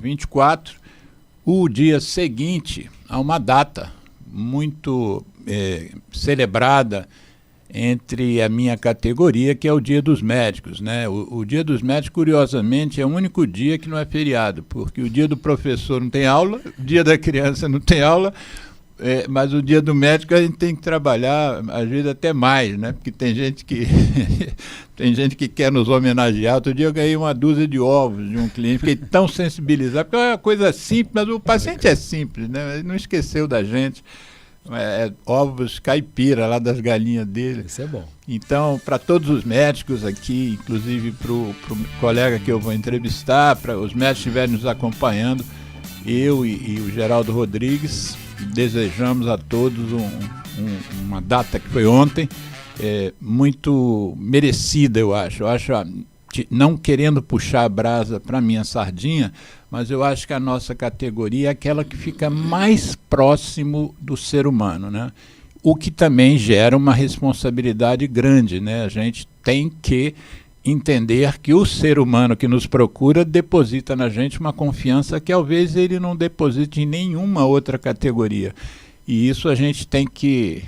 24, o dia seguinte a uma data muito celebrada entre a minha categoria, que é o Dia dos Médicos, né? O Dia dos Médicos, curiosamente, é o único dia que não é feriado, porque o dia do professor não tem aula, o dia da criança não tem aula, mas o dia do médico a gente tem que trabalhar, às vezes até mais, né? Porque tem gente que tem gente que quer nos homenagear. Outro dia eu ganhei uma dúzia de ovos de um cliente, fiquei tão sensibilizado, porque é uma coisa simples, mas o paciente é simples, né? Ele não esqueceu da gente. Ovos caipira lá das galinhas dele. Isso é bom. Então, para todos os médicos aqui, inclusive para o colega que eu vou entrevistar, para os médicos que estiverem nos acompanhando, eu e o Geraldo Rodrigues desejamos a todos uma data que foi ontem, muito merecida, eu acho. Não querendo puxar a brasa para minha sardinha, mas eu acho que a nossa categoria é aquela que fica mais próximo do ser humano, né? O que também gera uma responsabilidade grande, né? A gente tem que entender que o ser humano que nos procura deposita na gente uma confiança que talvez ele não deposite em nenhuma outra categoria. E isso a gente tem que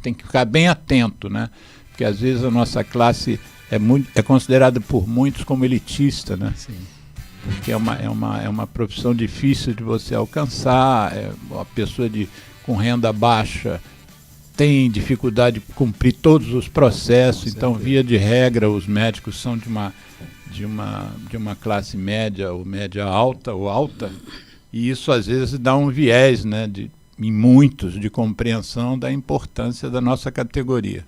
ficar bem atento, né? Porque às vezes a nossa classe é considerada por muitos como elitista, né? Sim. Porque é uma profissão difícil de você alcançar, a pessoa com renda baixa tem dificuldade de cumprir todos os processos, então, via de regra, os médicos são de uma classe média ou média alta ou alta, e isso às vezes dá um viés, né, em muitos, de compreensão da importância da nossa categoria.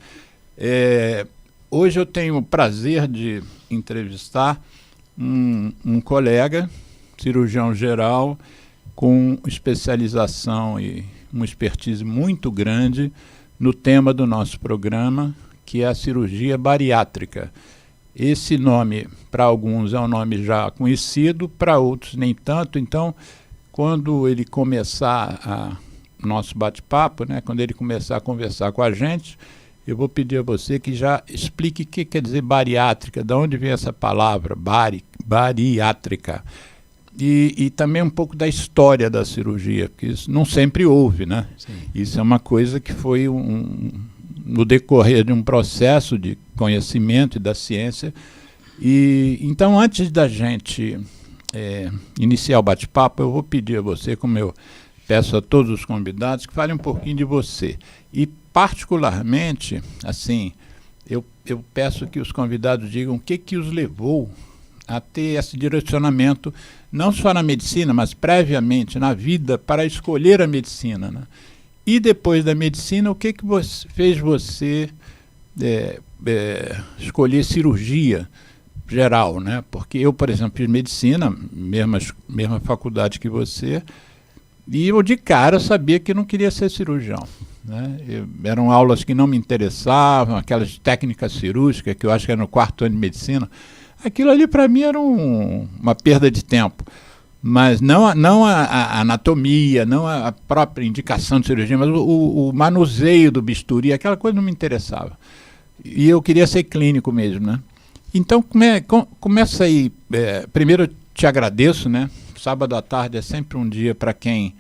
Hoje eu tenho o prazer de entrevistar um colega, cirurgião geral, com especialização e uma expertise muito grande no tema do nosso programa, que é a cirurgia bariátrica. Esse nome, para alguns, é um nome já conhecido, para outros nem tanto. Então, quando ele começar nosso bate-papo, né, quando ele começar a conversar com a gente, eu vou pedir a você que já explique o que quer dizer bariátrica, de onde vem essa palavra, bariátrica. E também um pouco da história da cirurgia, porque isso não sempre houve, né? Sim. Isso é uma coisa que foi no decorrer de um processo de conhecimento e da ciência. E então, antes da gente iniciar o bate-papo, eu vou pedir a você, como eu peço a todos os convidados, que fale um pouquinho de você. E particularmente, assim, eu peço que os convidados digam o que os levou a ter esse direcionamento, não só na medicina, mas previamente na vida, para escolher a medicina, né? E depois da medicina, o que fez você escolher cirurgia geral, né? Porque eu, por exemplo, fiz medicina, mesma faculdade que você, e eu de cara sabia que não queria ser cirurgião, né? Eram aulas que não me interessavam, aquelas técnicas cirúrgicas, que eu acho que era no 4º ano de medicina. Aquilo ali para mim era uma perda de tempo, mas não a anatomia, não a própria indicação de cirurgia, mas o manuseio do bisturi, aquela coisa não me interessava. E eu queria ser clínico mesmo, né? Então começa aí, primeiro eu te agradeço, né? Sábado à tarde é sempre um dia para quem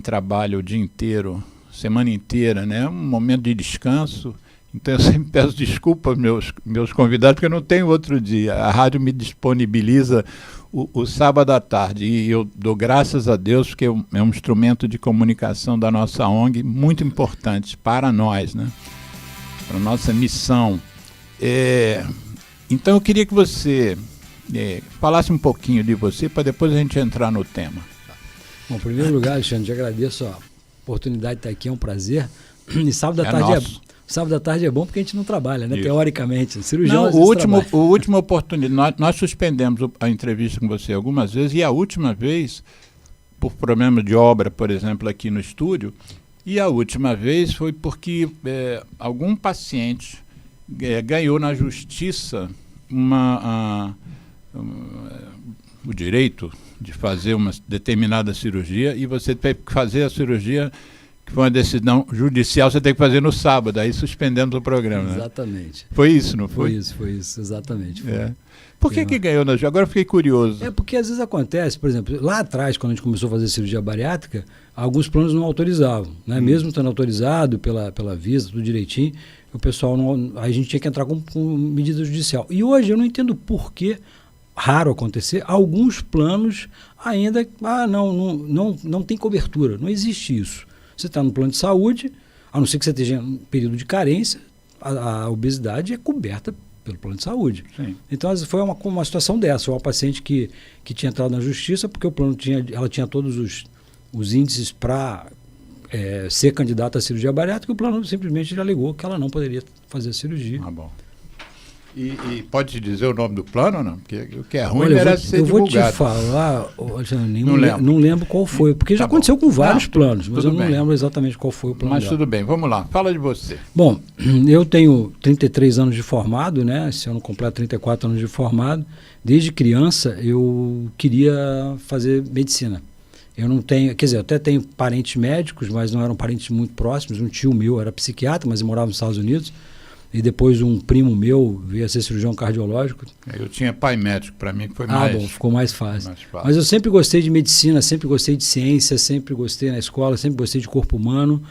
trabalha o dia inteiro, semana inteira, né? Um momento de descanso. Então eu sempre peço desculpa aos meus convidados, porque eu não tenho outro dia. A rádio me disponibiliza o sábado à tarde, e eu dou graças a Deus, porque é um instrumento de comunicação da nossa ONG muito importante para nós, né? Para a nossa missão. Então eu queria que você falasse um pouquinho de você, para depois a gente entrar no tema. Bom, em primeiro lugar, Alexandre, te agradeço a oportunidade de estar aqui, é um prazer. E sábado à tarde sábado à tarde é bom porque a gente não trabalha, né? Isso. Teoricamente. Cirurgião, a última oportunidade, nós suspendemos a entrevista com você algumas vezes, e a última vez, por problema de obra, por exemplo, aqui no estúdio, e a última vez foi porque algum paciente ganhou na justiça o direito de fazer uma determinada cirurgia, e você teve que fazer a cirurgia, que foi uma decisão judicial, você tem que fazer no sábado, aí suspendemos o programa. Exatamente. Né? Foi isso, não foi? Foi isso, exatamente. Foi. por que ganhou na Agora eu fiquei curioso. É porque às vezes acontece, por exemplo, lá atrás, quando a gente começou a fazer cirurgia bariátrica, alguns planos não autorizavam, né? Mesmo estando autorizado pela Visa, tudo direitinho, o pessoal não, a gente tinha que entrar com medida judicial. E hoje eu não entendo por que, raro acontecer, alguns planos ainda, não tem cobertura, não existe isso. Você está no plano de saúde, a não ser que você esteja em um período de carência, a obesidade é coberta pelo plano de saúde. Sim. Então foi uma situação dessa, uma paciente que tinha entrado na justiça porque o plano ela tinha todos os índices para ser candidata à cirurgia bariátrica, e o plano simplesmente alegou que ela não poderia fazer a cirurgia. Ah, bom. E pode te dizer o nome do plano ou não? Porque o que é ruim Olha, merece ser divulgado. Eu vou te falar, não lembro qual foi, porque já aconteceu com vários planos, mas eu não lembro exatamente qual foi o plano. Mas tudo bem, vamos lá, fala de você. Bom, eu tenho 33 anos de formado, né? Esse ano completo 34 anos de formado. Desde criança eu queria fazer medicina. Eu não tenho, quer dizer, eu até tenho parentes médicos, mas não eram parentes muito próximos. Um tio meu era psiquiatra, mas ele morava nos Estados Unidos. E depois um primo meu veio a ser cirurgião cardiológico. Eu tinha pai médico, para mim foi mais... bom, ficou mais fácil. Mas eu sempre gostei de medicina, sempre gostei de ciência, sempre gostei na escola, sempre gostei de corpo humano.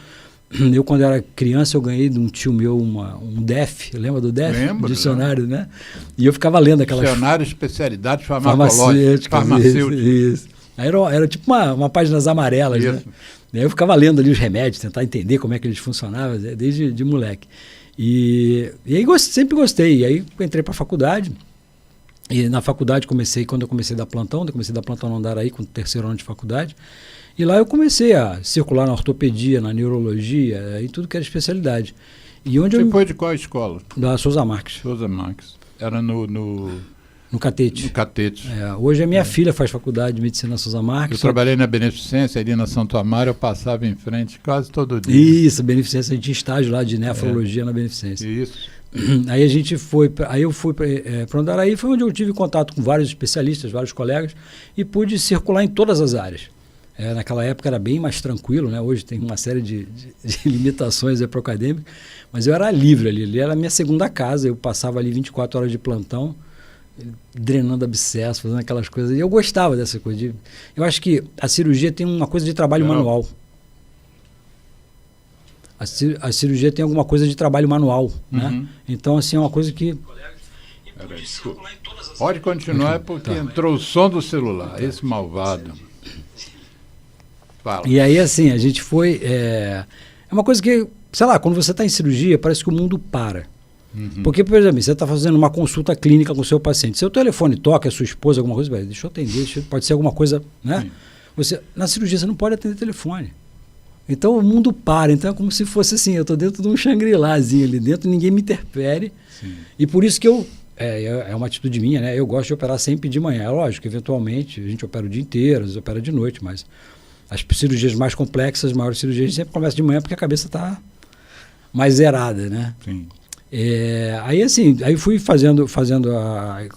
Eu, quando era criança, eu ganhei de um tio meu um DEF, lembra do DEF? Lembro. Dicionário, né? E eu ficava lendo aquelas... Dicionário de especialidades farmacológicas. Isso. Aí era tipo uma páginas amarelas, né? E aí eu ficava lendo ali os remédios, tentar entender como é que eles funcionavam, desde de moleque. E aí sempre gostei. E aí entrei para a faculdade. E na faculdade quando eu comecei a dar plantão no Andaraí com o 3º ano de faculdade. E lá eu comecei a circular na ortopedia, na neurologia, em tudo que era especialidade. E onde Você foi de qual escola? Da Souza Marques. Souza Marques. Era no Catete. No Catete. Hoje a minha filha faz faculdade de medicina na Souza Marques. Eu trabalhei na Beneficência, ali na Santo Amaro, eu passava em frente quase todo dia. Isso, Beneficência, a gente tinha estágio lá de nefrologia na Beneficência. Isso. Aí eu fui para Andaraí, foi onde eu tive contato com vários especialistas, vários colegas, e pude circular em todas as áreas. Naquela época era bem mais tranquilo, né? Hoje tem uma série de limitações para o acadêmico, mas eu era livre ali era a minha segunda casa, eu passava ali 24 horas de plantão, drenando abscesso, fazendo aquelas coisas. E eu gostava dessa coisa. Eu acho que a cirurgia tem uma coisa de trabalho manual. A cirurgia tem alguma coisa de trabalho manual, né? Então, assim, é uma coisa que... Pode continuar, porque entrou o som do celular, esse malvado. Fala. E aí, assim, a gente foi... É uma coisa que, sei lá, quando você está em cirurgia, parece que o mundo para. Porque, por exemplo, você está fazendo uma consulta clínica com o seu paciente. Seu telefone toca, a sua esposa, alguma coisa, deixa eu atender, pode ser alguma coisa, né? Na cirurgia você não pode atender telefone. Então o mundo para. Então é como se fosse assim, eu estou dentro de um Shangri-Lazinho ali dentro, ninguém me interfere. Sim. E por isso que é uma atitude minha, né? Eu gosto de operar sempre de manhã. É lógico, eventualmente, a gente opera o dia inteiro, às vezes opera de noite, mas as cirurgias mais complexas, as maiores cirurgias, a gente sempre começa de manhã porque a cabeça está mais zerada, né? Sim. Aí fui fazendo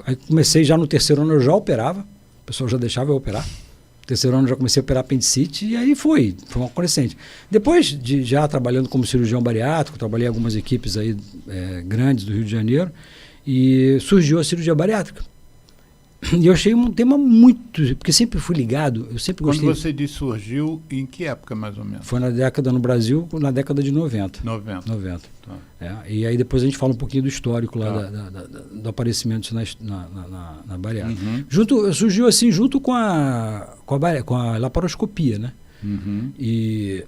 aí comecei já no 3º ano, eu já operava, o pessoal já deixava eu operar. No 3º ano eu já comecei a operar apendicite e aí foi uma crescente. Depois de já trabalhando como cirurgião bariátrico, trabalhei em algumas equipes aí grandes do Rio de Janeiro e surgiu a cirurgia bariátrica. E eu achei um tema muito... Porque sempre fui ligado, eu sempre gostei... Quando você disse surgiu, em que época mais ou menos? Foi no Brasil, na década de 90. 90. Tá. E aí depois a gente fala um pouquinho do histórico lá do aparecimento na bariátrica. Surgiu assim junto com a laparoscopia, né? E...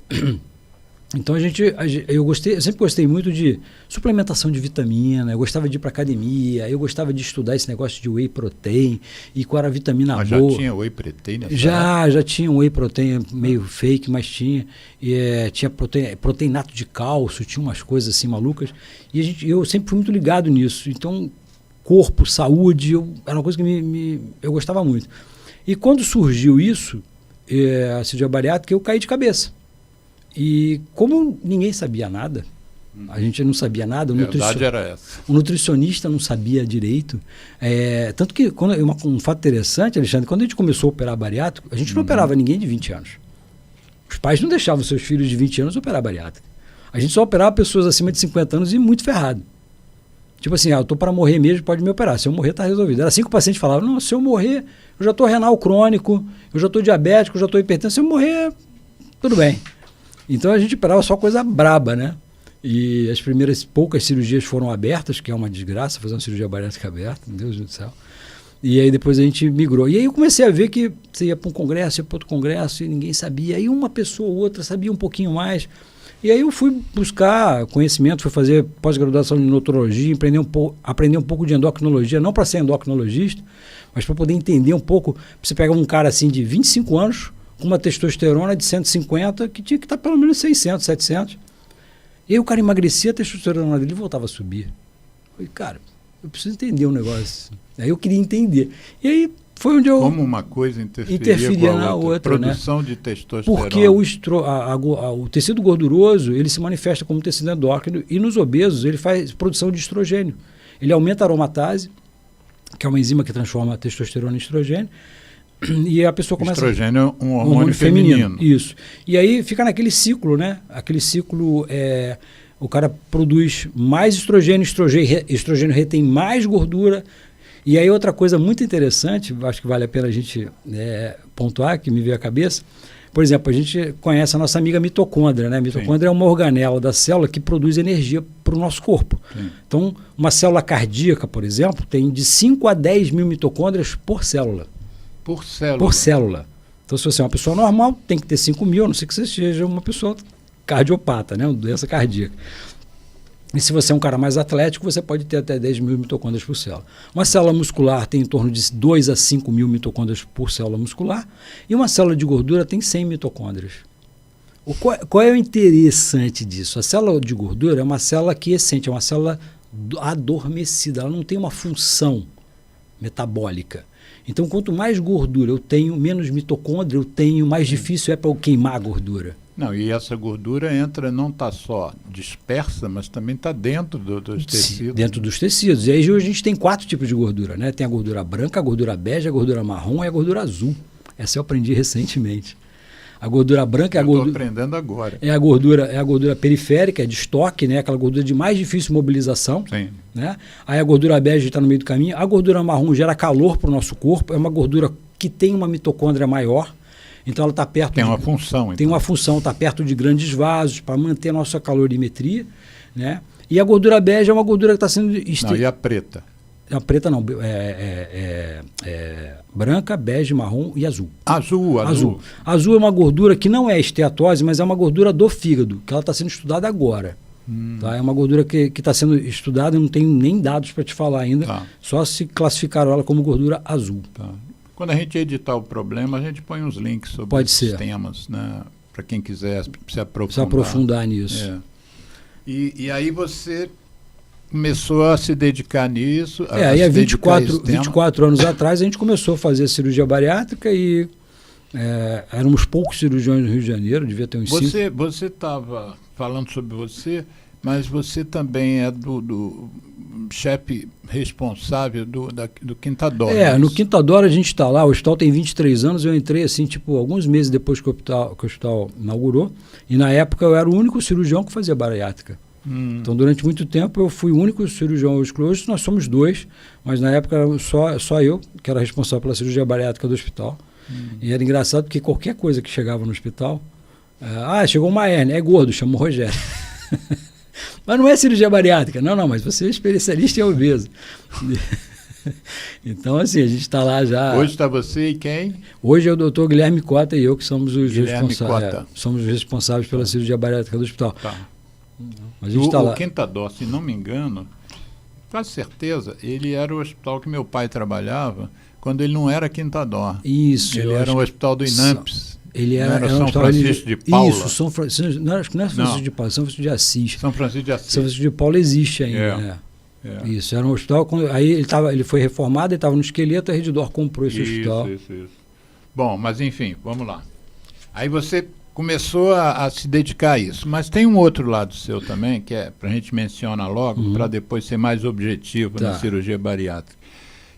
Então eu sempre gostei muito de suplementação de vitamina, eu gostava de ir para academia, eu gostava de estudar esse negócio de whey protein e qual era a vitamina boa. Já tinha whey protein? Já tinha whey protein meio fake, mas tinha. E, tinha proteinato de cálcio, tinha umas coisas assim malucas. E eu sempre fui muito ligado nisso. Então, corpo, saúde, era uma coisa que eu gostava muito. E quando surgiu isso, a cirurgia bariátrica, eu caí de cabeça. E como ninguém sabia nada, a gente não sabia nada, o nutricionista não sabia direito. Tanto que, um fato interessante, Alexandre, quando a gente começou a operar bariátrico, a gente não operava ninguém de 20 anos. Os pais não deixavam seus filhos de 20 anos operar bariátrico. A gente só operava pessoas acima de 50 anos e muito ferrado. Tipo assim, eu tô para morrer mesmo, pode me operar. Se eu morrer, tá resolvido. Era assim que o paciente falava, não, se eu morrer, eu já tô renal crônico, eu já tô diabético, eu já tô hipertenso, se eu morrer, tudo bem. Então a gente operava só coisa braba, né? E as primeiras poucas cirurgias foram abertas, que é uma desgraça fazer uma cirurgia bariátrica aberta, meu Deus do céu. E aí depois a gente migrou. E aí eu comecei a ver que você ia para um congresso, ia para outro congresso, e ninguém sabia. Aí uma pessoa ou outra sabia um pouquinho mais. E aí eu fui buscar conhecimento, fui fazer pós-graduação em neurologia, aprender um pouco de endocrinologia, não para ser endocrinologista, mas para poder entender um pouco. Você pega um cara assim de 25 anos, com uma testosterona de 150, que tinha que estar pelo menos 600, 700. E aí o cara emagrecia, a testosterona dele voltava a subir. Eu falei, cara, eu preciso entender um negócio. Aí eu queria entender. E aí foi onde eu... Como uma coisa interferia na outra, produção, né? De testosterona. Porque o tecido gorduroso, ele se manifesta como tecido endócrino, e nos obesos ele faz produção de estrogênio. Ele aumenta a aromatase, que é uma enzima que transforma a testosterona em estrogênio, e a pessoa começa... Estrogênio é um hormônio feminino. Isso. E aí fica naquele ciclo, né? Aquele ciclo, o cara produz mais estrogênio retém mais gordura. E aí outra coisa muito interessante, acho que vale a pena a gente pontuar, que me veio à cabeça, por exemplo, a gente conhece a nossa amiga mitocôndria, né? A mitocôndria é uma organela da célula que produz energia para o nosso corpo. Sim. Então, uma célula cardíaca, por exemplo, tem de 5 a 10 mil mitocôndrias por célula. Por célula? Por célula. Então, se você é uma pessoa normal, tem que ter 5 mil, a não ser que você seja uma pessoa cardiopata, né? Uma doença cardíaca. E se você é um cara mais atlético, você pode ter até 10 mil mitocôndrias por célula. Uma célula muscular tem em torno de 2 a 5 mil mitocôndrias por célula muscular, e uma célula de gordura tem 100 mitocôndrias. Qual é o interessante disso? A célula de gordura é uma célula quiescente, é uma célula adormecida, ela não tem uma função metabólica. Então, quanto mais gordura eu tenho, menos mitocôndria eu tenho, mais difícil é para eu queimar a gordura. Não, e essa gordura não está só dispersa, mas também está dentro dos tecidos. Dentro dos tecidos. E aí hoje a gente tem 4 tipos de gordura, né? Tem a gordura branca, a gordura bege, a gordura marrom e a gordura azul. Essa eu aprendi recentemente. A gordura branca é a gordura... Estou aprendendo agora. É a gordura periférica, é de estoque, né? Aquela gordura de mais difícil mobilização. Sim. Né? Aí a gordura bege está no meio do caminho. A gordura marrom gera calor para o nosso corpo. É uma gordura que tem uma mitocôndria maior. Então ela está perto... Tem uma função. Tem uma função, está perto de grandes vasos para manter a nossa calorimetria. Né? E a gordura bege é uma gordura que está sendo... Não, e a preta? A preta não, branca, bege, marrom e azul. Azul. Azul é uma gordura que não é esteatose, mas é uma gordura do fígado, que ela está sendo estudada agora. Tá? É uma gordura que está sendo estudada, eu não tenho nem dados para te falar ainda, tá. Só se classificaram ela como gordura azul. Tá. Quando a gente editar o problema, a gente põe uns links sobre os sistemas, né? Para quem quiser se aprofundar nisso. E aí você começou a se dedicar nisso. Aí há 24 anos atrás a gente começou a fazer a cirurgia bariátrica e éramos poucos cirurgiões no Rio de Janeiro, devia ter uns 5. Você estava falando sobre você, mas você também é do chefe responsável do Quintadora. No Quintadora a gente está lá, o hospital tem 23 anos, eu entrei assim, alguns meses depois que o hospital inaugurou, e na época eu era o único cirurgião que fazia bariátrica. Então, durante muito tempo, eu fui o único cirurgião. Hoje nós somos 2, mas na época só eu, que era responsável pela cirurgia bariátrica do hospital. E era engraçado porque qualquer coisa que chegava no hospital, chegou uma hérnia, é gordo, chamou o Rogério. Mas não é cirurgia bariátrica. Não, mas você é especialista em obeso. Então, assim, a gente está lá já... Hoje está você e quem? Hoje é o doutor Guilherme Cota e eu, que somos os responsáveis. Somos os responsáveis pela cirurgia bariátrica do hospital. Tá. O Quintador, se não me engano, quase certeza, ele era o hospital que meu pai trabalhava quando ele não era Quintador. Isso. Ele era um hospital do INAMPS. Ele era São Francisco de Paula. Isso, São Francisco. Não é Francisco de Paula, São Francisco de Assis. São Francisco de Assis. São Francisco de Paula existe ainda. Isso, era um hospital. Aí ele foi reformado, ele estava no esqueleto, a Redidor comprou esse hospital. Isso. Bom, mas enfim, vamos lá. Aí você começou a se dedicar a isso. Mas tem um outro lado seu também, que é, para a gente mencionar logo, para depois ser mais objetivo na cirurgia bariátrica,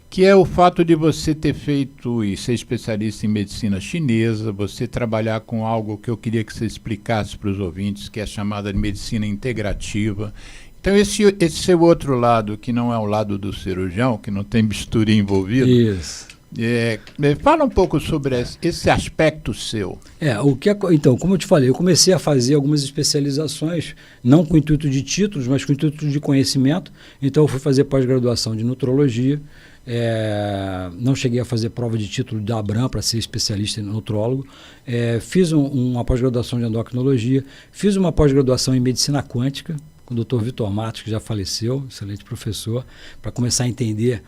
que é o fato de você ter feito e ser especialista em medicina chinesa, você trabalhar com algo que eu queria que você explicasse para os ouvintes, que é chamada de medicina integrativa. Então esse seu outro lado, que não é o lado do cirurgião, que não tem bisturi envolvido, Isso. Fala um pouco sobre esse aspecto seu. Então, como eu te falei, eu comecei a fazer algumas especializações, não com o intuito de títulos, mas com o intuito de conhecimento. Então, eu fui fazer pós-graduação de nutrologia. Não cheguei a fazer prova de título da Abram para ser especialista em nutrólogo. Fiz uma pós-graduação de endocrinologia. Fiz uma pós-graduação em medicina quântica com o Dr. Vitor Matos, que já faleceu, excelente professor, para começar a entender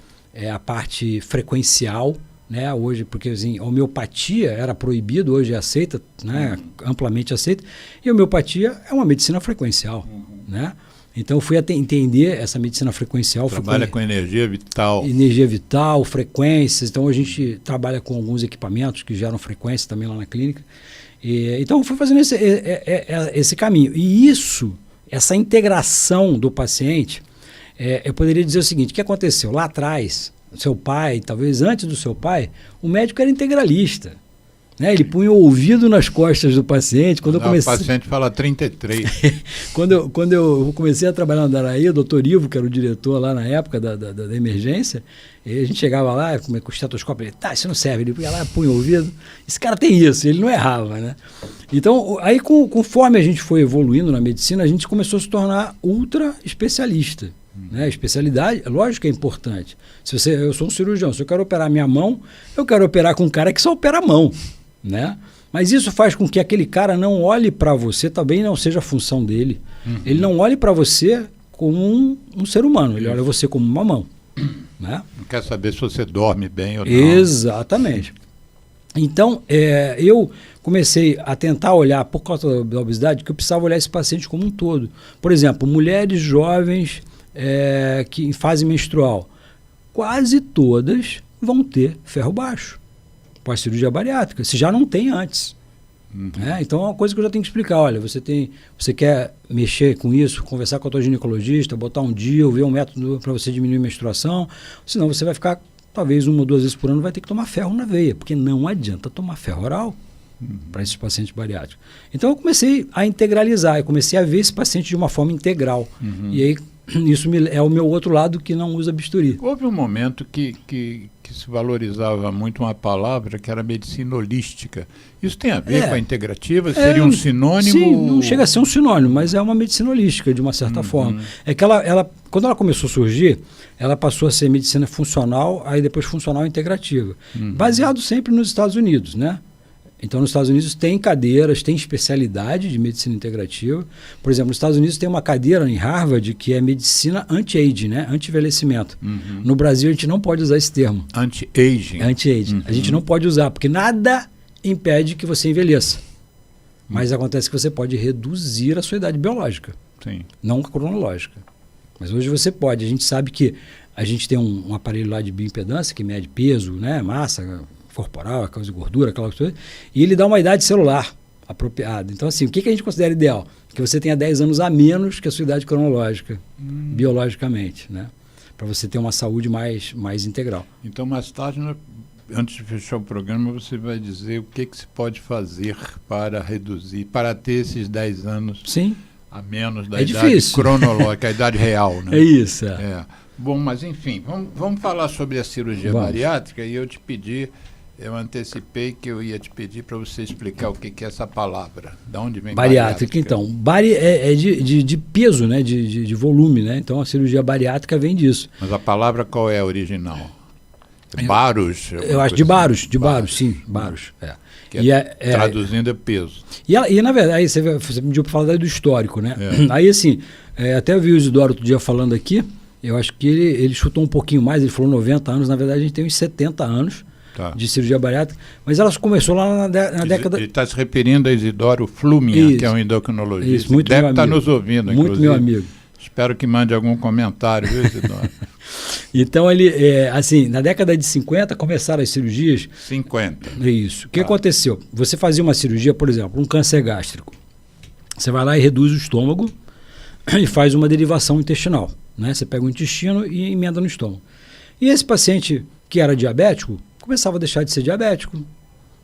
a parte frequencial, né? Hoje, porque assim, a homeopatia era proibido, hoje é aceita, né? Amplamente aceita, e a homeopatia é uma medicina frequencial, né? Então eu fui entender essa medicina frequencial. Trabalha com energia vital. Energia vital, frequências. Então a gente trabalha com alguns equipamentos que geram frequência também lá na clínica. Então eu fui fazendo esse caminho. E essa integração do paciente, eu poderia dizer o seguinte: o que aconteceu? Lá atrás, seu pai, talvez antes do seu pai, o médico era integralista. Né? Ele punha o ouvido nas costas do paciente. O paciente fala 33. quando eu comecei a trabalhar na Andaraí, o doutor Ivo, que era o diretor lá na época da emergência, a gente chegava lá com o estetoscópio, ele, isso não serve, ele ia lá, punha o ouvido. Esse cara tem isso, ele não errava, né? Então, aí conforme a gente foi evoluindo na medicina, a gente começou a se tornar ultra especialista. Né? Especialidade, lógico que é importante. Eu sou um cirurgião, se eu quero operar minha mão, eu quero operar com um cara que só opera a mão. Né? Mas isso faz com que aquele cara não olhe para você, também não seja a função dele. Ele não olhe para você como um ser humano, ele olha você como uma mão. Né? Não quer saber se você dorme bem ou não. Exatamente. Então, eu comecei a tentar olhar, por causa da obesidade, que eu precisava olhar esse paciente como um todo. Por exemplo, mulheres jovens que em fase menstrual, quase todas vão ter ferro baixo. Pós-cirurgia bariátrica, se já não tem antes. Então é uma coisa que eu já tenho que explicar. Olha, você quer mexer com isso, conversar com a tua ginecologista, botar um dia, ou ver um método para você diminuir a menstruação, senão você vai ficar, talvez 1 ou 2 vezes por ano, vai ter que tomar ferro na veia, porque não adianta tomar ferro oral para esses pacientes bariátricos. Então eu comecei a integralizar, eu comecei a ver esse paciente de uma forma integral. E aí isso é o meu outro lado que não usa bisturi. Houve um momento que se valorizava muito uma palavra que era medicina holística. Isso tem a ver com a integrativa? Seria um sinônimo? Sim, não chega a ser um sinônimo, mas é uma medicina holística, de uma certa forma. É que quando ela começou a surgir, ela passou a ser medicina funcional, aí depois funcional integrativa. Baseado sempre nos Estados Unidos, né? Então, nos Estados Unidos tem cadeiras, tem especialidade de medicina integrativa. Por exemplo, nos Estados Unidos tem uma cadeira em Harvard que é medicina anti-aging, né? Anti-envelhecimento. No Brasil, a gente não pode usar esse termo. Anti-aging. Anti-aging. A gente não pode usar, porque nada impede que você envelheça. Mas acontece que você pode reduzir a sua idade biológica. Sim. Não cronológica. Mas hoje você pode. A gente sabe que a gente tem um aparelho lá de bioimpedância que mede peso, né? Massa corporal, causa de gordura, aquela coisa, e ele dá uma idade celular apropriada. Então, assim, o que a gente considera ideal? Que você tenha 10 anos a menos que a sua idade cronológica, biologicamente, né? Para você ter uma saúde mais integral. Então, mais tarde, antes de fechar o programa, você vai dizer o que se pode fazer para reduzir, para ter esses 10 anos a menos da idade cronológica, a idade real, né? É isso. Bom, mas enfim, vamos falar sobre a cirurgia bariátrica, e eu antecipei que eu ia te pedir para você explicar o que é essa palavra. De onde vem bariátrica? Então, é de peso, né? de volume, né? Então a cirurgia bariátrica vem disso. Mas a palavra qual é a original? Baros? Eu acho de baros, sim, baros. Traduzindo é peso. E na verdade, aí você me pediu para falar do histórico, né? Aí assim, até eu vi o Isidoro outro dia falando aqui, eu acho que ele chutou um pouquinho mais, ele falou 90 anos, na verdade a gente tem uns 70 anos. De cirurgia bariátrica, mas ela começou lá na década... Ele está se referindo a Isidoro Flumia, que é um endocrinologista. Isso, muito deve estar nos ouvindo, muito inclusive. Meu amigo. Espero que mande algum comentário, viu, Isidoro? Então, ele, assim, na década de 50, começaram as cirurgias... 50. Isso. O que aconteceu? Você fazia uma cirurgia, por exemplo, um câncer gástrico. Você vai lá e reduz o estômago e faz uma derivação intestinal. Né? Você pega o intestino e emenda no estômago. E esse paciente que era diabético, começava a deixar de ser diabético.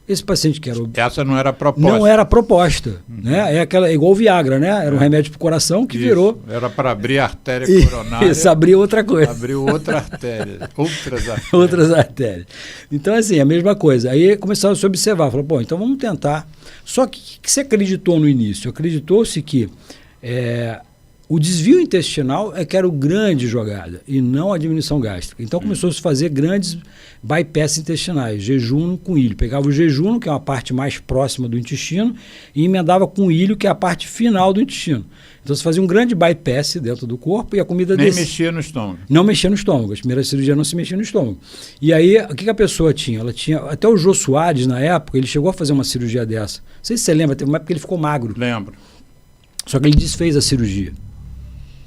Esse paciente que era... Essa não era a proposta. Não era a proposta. Né? É igual o Viagra, né? Era um remédio para o coração que virou... Era para abrir a artéria coronária. Isso, abriu outra coisa. Abriu outra artéria. Outras artérias. Outras artérias. Então, assim, a mesma coisa. Aí começaram a se observar. Falaram, pô, então vamos tentar. Só que o que se acreditou no início? Acreditou-se que o desvio intestinal que era o grande jogada e não a diminuição gástrica. Então começou a se fazer grandes bypass intestinais, jejum com ilho. Pegava o jejum, que é uma parte mais próxima do intestino, e emendava com o ilho, que é a parte final do intestino. Então se fazia um grande bypass dentro do corpo e a comida nem mexia no estômago. Não mexia no estômago. As primeiras cirurgias não se mexia no estômago. E aí, o que a pessoa tinha? Ela tinha, até o Jô Soares, na época, ele chegou a fazer uma cirurgia dessa. Não sei se você lembra, teve uma época que ele ficou magro. Lembro. Só que ele desfez a cirurgia.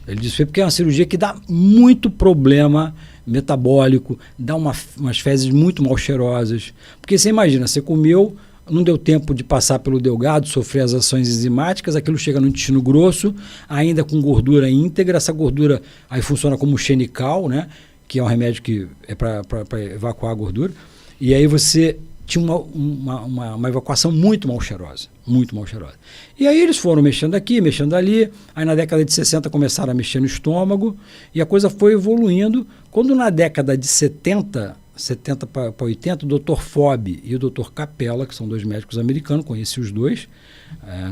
Ele desfez porque é uma cirurgia que dá muito problema metabólico, dá umas fezes muito mal cheirosas. Porque você imagina, você comeu, não deu tempo de passar pelo delgado, sofrer as ações enzimáticas, aquilo chega no intestino grosso, ainda com gordura íntegra, essa gordura aí funciona como xenical, né? Que é um remédio que é para evacuar a gordura, e aí você tinha uma evacuação muito mal cheirosa, muito mal cheirosa. E aí eles foram mexendo aqui, mexendo ali, aí na década de 60 começaram a mexer no estômago, e a coisa foi evoluindo. Quando na década de 70 para 80, o Dr. Fobb e o Dr. Capella, que são dois médicos americanos, conheci os dois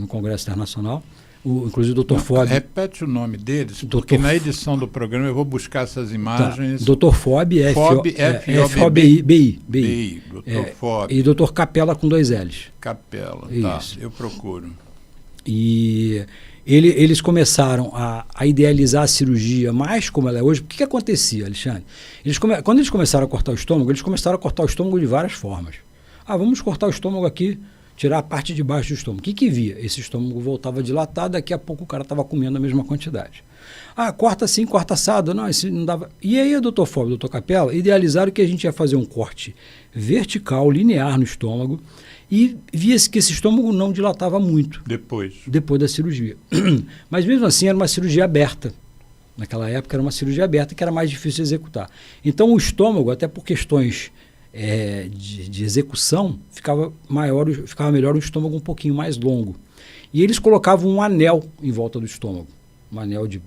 no Congresso Internacional, inclusive o Dr. Fobb... Repete o nome deles, porque na edição do programa eu vou buscar essas imagens. Tá. Dr. Fobb, F-O-B-I. Dr. Fobb. E Dr. Capella com 2 L's. Capella, isso. Tá, eu procuro. E eles começaram a idealizar a cirurgia mais como ela é hoje. O que acontecia, Alexandre? Quando eles começaram a cortar o estômago, eles começaram a cortar o estômago de várias formas. Vamos cortar o estômago aqui, tirar a parte de baixo do estômago. O que via? Esse estômago voltava dilatado, daqui a pouco o cara estava comendo a mesma quantidade. Corta assim, corta assado. Não, esse não dava. E aí o Dr. Fobb e o Dr. Capella idealizaram que a gente ia fazer um corte vertical, linear no estômago, e via-se que esse estômago não dilatava muito. Depois da cirurgia. Mas mesmo assim era uma cirurgia aberta. Naquela época era uma cirurgia aberta que era mais difícil de executar. Então o estômago, até por questões de execução, ficava melhor o estômago um pouquinho mais longo. E eles colocavam um anel em volta do estômago. Um anel de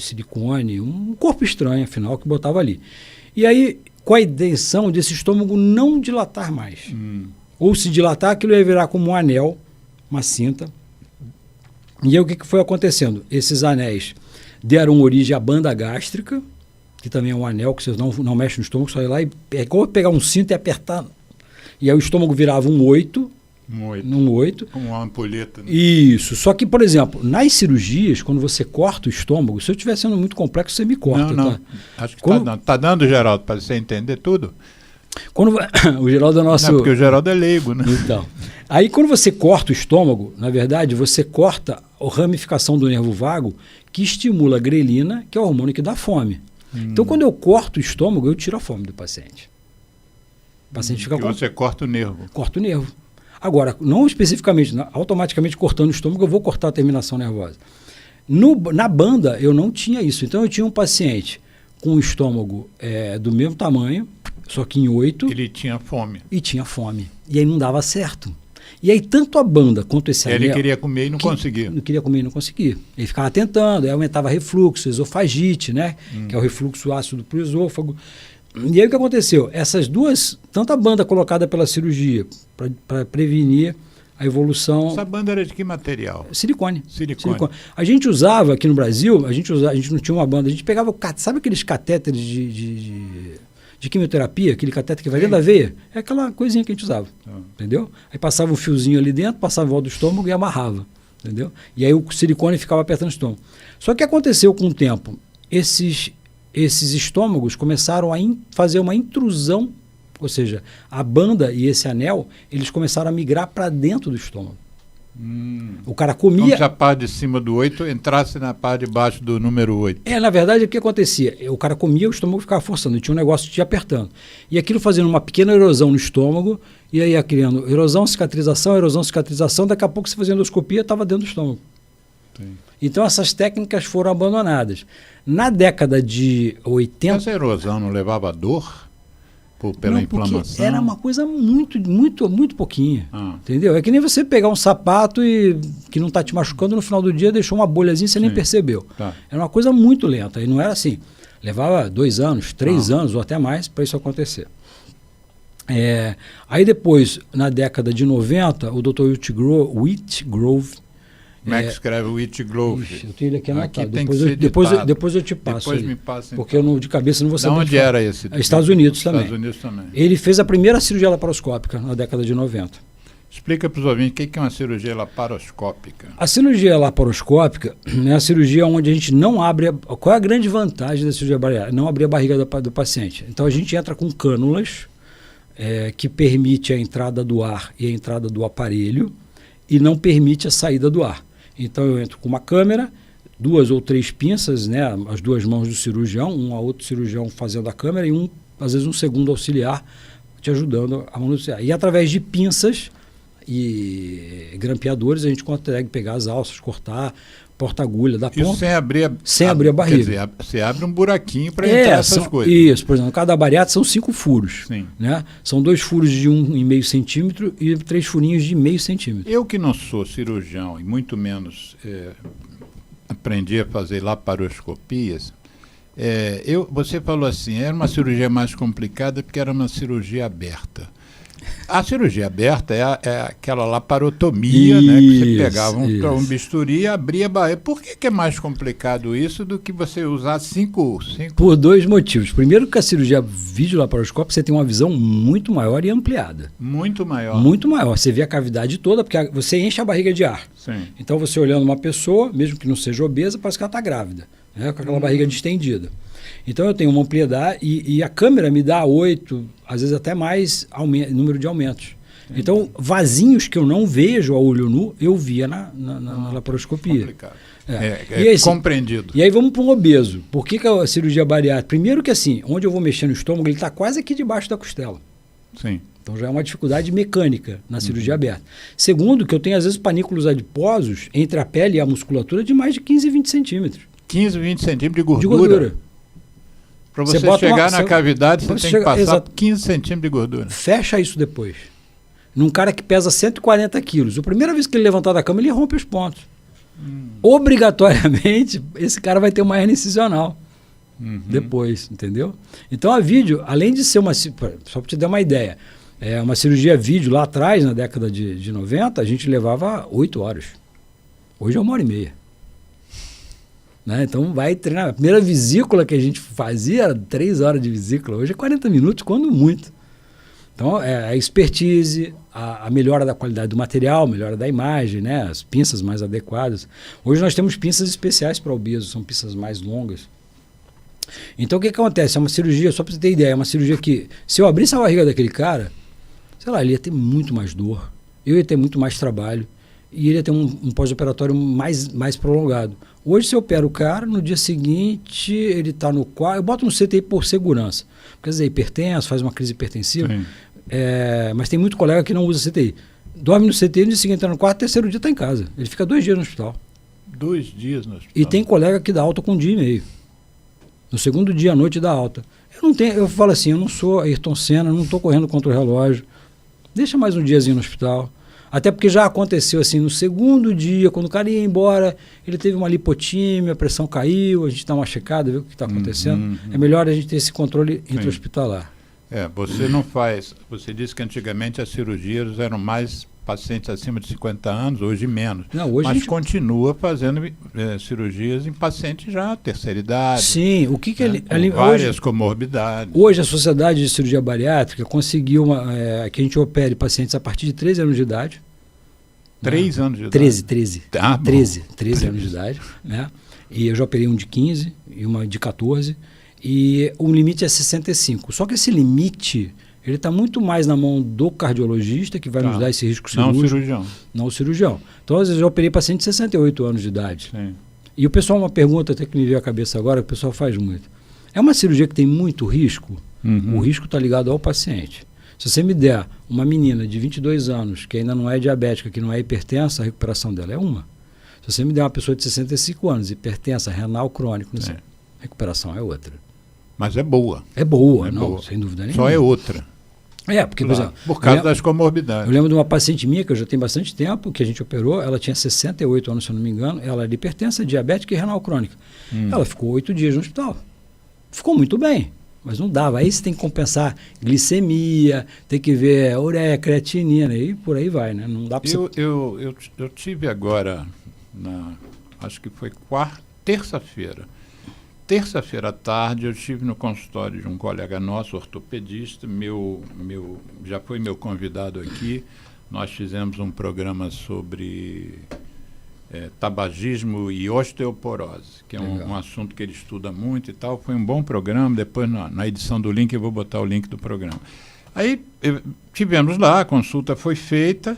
silicone, um corpo estranho, afinal, que botava ali. E aí, com a intenção desse estômago não dilatar mais. Ou se dilatar, aquilo ia virar como um anel, uma cinta. E aí o que foi acontecendo? Esses anéis deram origem à banda gástrica, que também é um anel que você não mexe no estômago, só ir lá e é igual pegar um cinto e apertar. E aí o estômago virava um 8. Um 8. Como uma ampulheta. Né? Isso. Só que, por exemplo, nas cirurgias, quando você corta o estômago, se eu estiver sendo muito complexo, você me corta. Não. Tá? Acho que está dando, Geraldo, para você entender tudo. O Geraldo é nosso... Não, porque o Geraldo é leigo, né? Então, aí quando você corta o estômago, na verdade, você corta a ramificação do nervo vago que estimula a grelina, que é o hormônio que dá fome. Então, quando eu corto o estômago, eu tiro a fome do paciente. O paciente fica você corta o nervo. Corta o nervo. Agora, não especificamente, automaticamente cortando o estômago, eu vou cortar a terminação nervosa. Na banda, eu não tinha isso. Então, eu tinha um paciente com o estômago do mesmo tamanho, só que em 8. Ele tinha fome. E tinha fome. E aí não dava certo. E aí tanto a banda quanto esse anel... Ele queria comer e não conseguia. Não queria comer e não conseguia. Ele ficava tentando, aí aumentava refluxo, esofagite, né? Que é o refluxo ácido para o esôfago. E aí o que aconteceu? Essas duas, tanto a banda colocada pela cirurgia para prevenir a evolução... Essa banda era de que material? Silicone. A gente usava aqui no Brasil, a gente não tinha uma banda, a gente pegava, sabe aqueles catéteres de quimioterapia, aquele catéter que vai dentro da veia? É aquela coisinha que a gente usava, entendeu? Aí passava um fiozinho ali dentro, passava em volta do estômago e amarrava, entendeu? E aí o silicone ficava apertando o estômago. Só que aconteceu com o tempo, esses estômagos começaram a fazer uma intrusão, ou seja, a banda e esse anel, eles começaram a migrar para dentro do estômago. O cara comia... Como se a parte de cima do 8 entrasse na parte de baixo do número 8. Na verdade, o que acontecia? O cara comia, o estômago ficava forçando, tinha um negócio de apertando. E aquilo fazendo uma pequena erosão no estômago, e aí ia criando erosão, cicatrização, daqui a pouco você fazia endoscopia, estava dentro do estômago. Sim. Então essas técnicas foram abandonadas. Na década de 80... Essa erosão não levava dor? pela inflamação? Era uma coisa muito pouquinha. Entendeu? É que nem você pegar um sapato que não está te machucando, no final do dia deixou uma bolhazinha e você nem percebeu. Tá. Era uma coisa muito lenta. E não era assim. Levava 2 anos, 3 anos ou até mais para isso acontecer. Aí depois, na década de 90, o Dr. Whitgrove. Como é que escreve Whitgrove? Eu tenho ele aqui anotado. Depois eu te passo. Depois me passa. Porque eu de cabeça não vou saber. De onde era esse? Estados Unidos também. Estados Unidos também. Ele fez a primeira cirurgia laparoscópica na década de 90. Explica para os ouvintes o que é uma cirurgia laparoscópica. A cirurgia laparoscópica é a cirurgia onde a gente não abre... Qual é a grande vantagem da cirurgia bariátrica? Não abrir a barriga do paciente. Então a gente entra com cânulas que permite a entrada do ar e a entrada do aparelho e não permite a saída do ar. Então eu entro com uma câmera, 2 ou 3 pinças, né, as 2 mãos do cirurgião, um a outro cirurgião fazendo a câmera e às vezes um segundo auxiliar te ajudando a manusear. E através de pinças e grampeadores a gente consegue pegar as alças, cortar, porta-agulha da ponta. Isso sem abrir a barriga. Quer dizer, você abre um buraquinho para entrar essas coisas. Isso, por exemplo, cada bariátrica são 5 furos. Sim. Né? São 2 furos de 1,5 centímetro e 3 furinhos de 0,5 centímetro. Eu que não sou cirurgião e muito menos aprendi a fazer laparoscopias, você falou assim, era uma cirurgia mais complicada porque era uma cirurgia aberta. A cirurgia aberta é aquela laparotomia, né, que você pegava um bisturi e abria a barriga. Por que é mais complicado isso do que você usar 5? Por 2 motivos. Primeiro que a cirurgia videolaparoscópica você tem uma visão muito maior e ampliada. Muito maior. Muito maior. Você vê a cavidade toda, porque você enche a barriga de ar. Sim. Então você olhando uma pessoa, mesmo que não seja obesa, parece que ela está grávida, né, com aquela barriga distendida. Então eu tenho uma ampliedade e a câmera me dá 8, às vezes até mais número de aumentos. Então vasinhos que eu não vejo a olho nu, eu via na laparoscopia. Complicado. Compreendido. E aí vamos para um obeso. Por que a cirurgia bariátrica? Primeiro que assim, onde eu vou mexer no estômago, ele está quase aqui debaixo da costela. Sim. Então já é uma dificuldade mecânica na cirurgia aberta. Segundo, que eu tenho às vezes panículos adiposos entre a pele e a musculatura de mais de 15 e 20 centímetros. 15, 20 centímetros de gordura? Para você chegar na cavidade, você tem que passar 15 centímetros de gordura. Fecha isso depois. Num cara que pesa 140 quilos, a primeira vez que ele levantar da cama, ele rompe os pontos. Obrigatoriamente, esse cara vai ter uma hernia incisional depois, entendeu? Então a vídeo, além de ser só para te dar uma ideia, uma cirurgia vídeo lá atrás, na década de 90, a gente levava 8 horas. Hoje é 1h30. Né? Então vai treinar. A primeira vesícula que a gente fazia era 3 horas de vesícula, hoje é 40 minutos, quando muito. Então a expertise, a melhora da qualidade do material, melhora da imagem, né? As pinças mais adequadas. Hoje nós temos pinças especiais para obesos, são pinças mais longas. Então o que acontece? É uma cirurgia, só para você ter ideia, é uma cirurgia que, se eu abrisse a barriga daquele cara, sei lá, ele ia ter muito mais dor, eu ia ter muito mais trabalho, e ele ia ter um pós-operatório mais prolongado. Hoje, se eu opero o cara, no dia seguinte, ele está no quarto, eu boto no CTI por segurança. Quer dizer, hipertenso, faz uma crise hipertensiva, mas tem muito colega que não usa CTI. Dorme no CTI, no dia seguinte entra no quarto, terceiro dia está em casa. Ele fica 2 dias no hospital. 2 dias no hospital. E tem colega que dá alta com 1 dia e meio. No segundo dia à noite dá alta. Eu falo assim, eu não sou Ayrton Senna, não estou correndo contra o relógio. Deixa mais um diazinho no hospital. Até porque já aconteceu assim, no segundo dia, quando o cara ia embora, ele teve uma lipotímia, a pressão caiu, a gente dá uma checada, vê o que está acontecendo. É melhor a gente ter esse controle intra-hospitalar. Você não faz... Você disse que antigamente as cirurgias eram mais pacientes acima de 50 anos, hoje menos. Não, hoje mas continua fazendo cirurgias em pacientes já terceira idade. Sim, o que várias hoje, comorbidades. Hoje a Sociedade de Cirurgia Bariátrica conseguiu que a gente opere pacientes a partir de 13 anos de idade. 3 anos de idade? 13 anos de idade. Né? E eu já operei um de 15 e uma de 14. E o limite é 65. Só que esse limite... ele está muito mais na mão do cardiologista, que vai nos dar esse risco cirúrgico. Não o cirurgião. Então, às vezes, eu operei paciente de 68 anos de idade. Sim. E o pessoal, uma pergunta até que me veio à cabeça agora, que o pessoal faz muito. É uma cirurgia que tem muito risco? O risco está ligado ao paciente. Se você me der uma menina de 22 anos, que ainda não é diabética, que não é hipertensa, a recuperação dela é uma. Se você me der uma pessoa de 65 anos, hipertensa, renal crônico, a recuperação é outra. Mas é boa. É boa, É não, boa. sem dúvida nenhuma. Só é outra. Porque, Claro, por exemplo, por causa das comorbidades. eu lembro de uma paciente minha, que eu já tenho bastante tempo, que a gente operou, ela tinha 68 anos, se eu não me engano, ela era hipertensa, diabética e renal crônica. Ela ficou 8 dias no hospital. Ficou muito bem, mas não dava. Aí você tem que compensar glicemia, tem que ver ureia, creatinina, e por aí vai, né? Não dá para Eu tive agora, acho que foi terça-feira. Terça-feira à tarde eu estive no consultório de um colega nosso, ortopedista, já foi meu convidado aqui. Nós fizemos um programa sobre tabagismo e osteoporose, que é um assunto que ele estuda muito e tal. Foi um bom programa. Depois, na edição do link, eu vou botar o link do programa. Aí tivemos lá, a consulta foi feita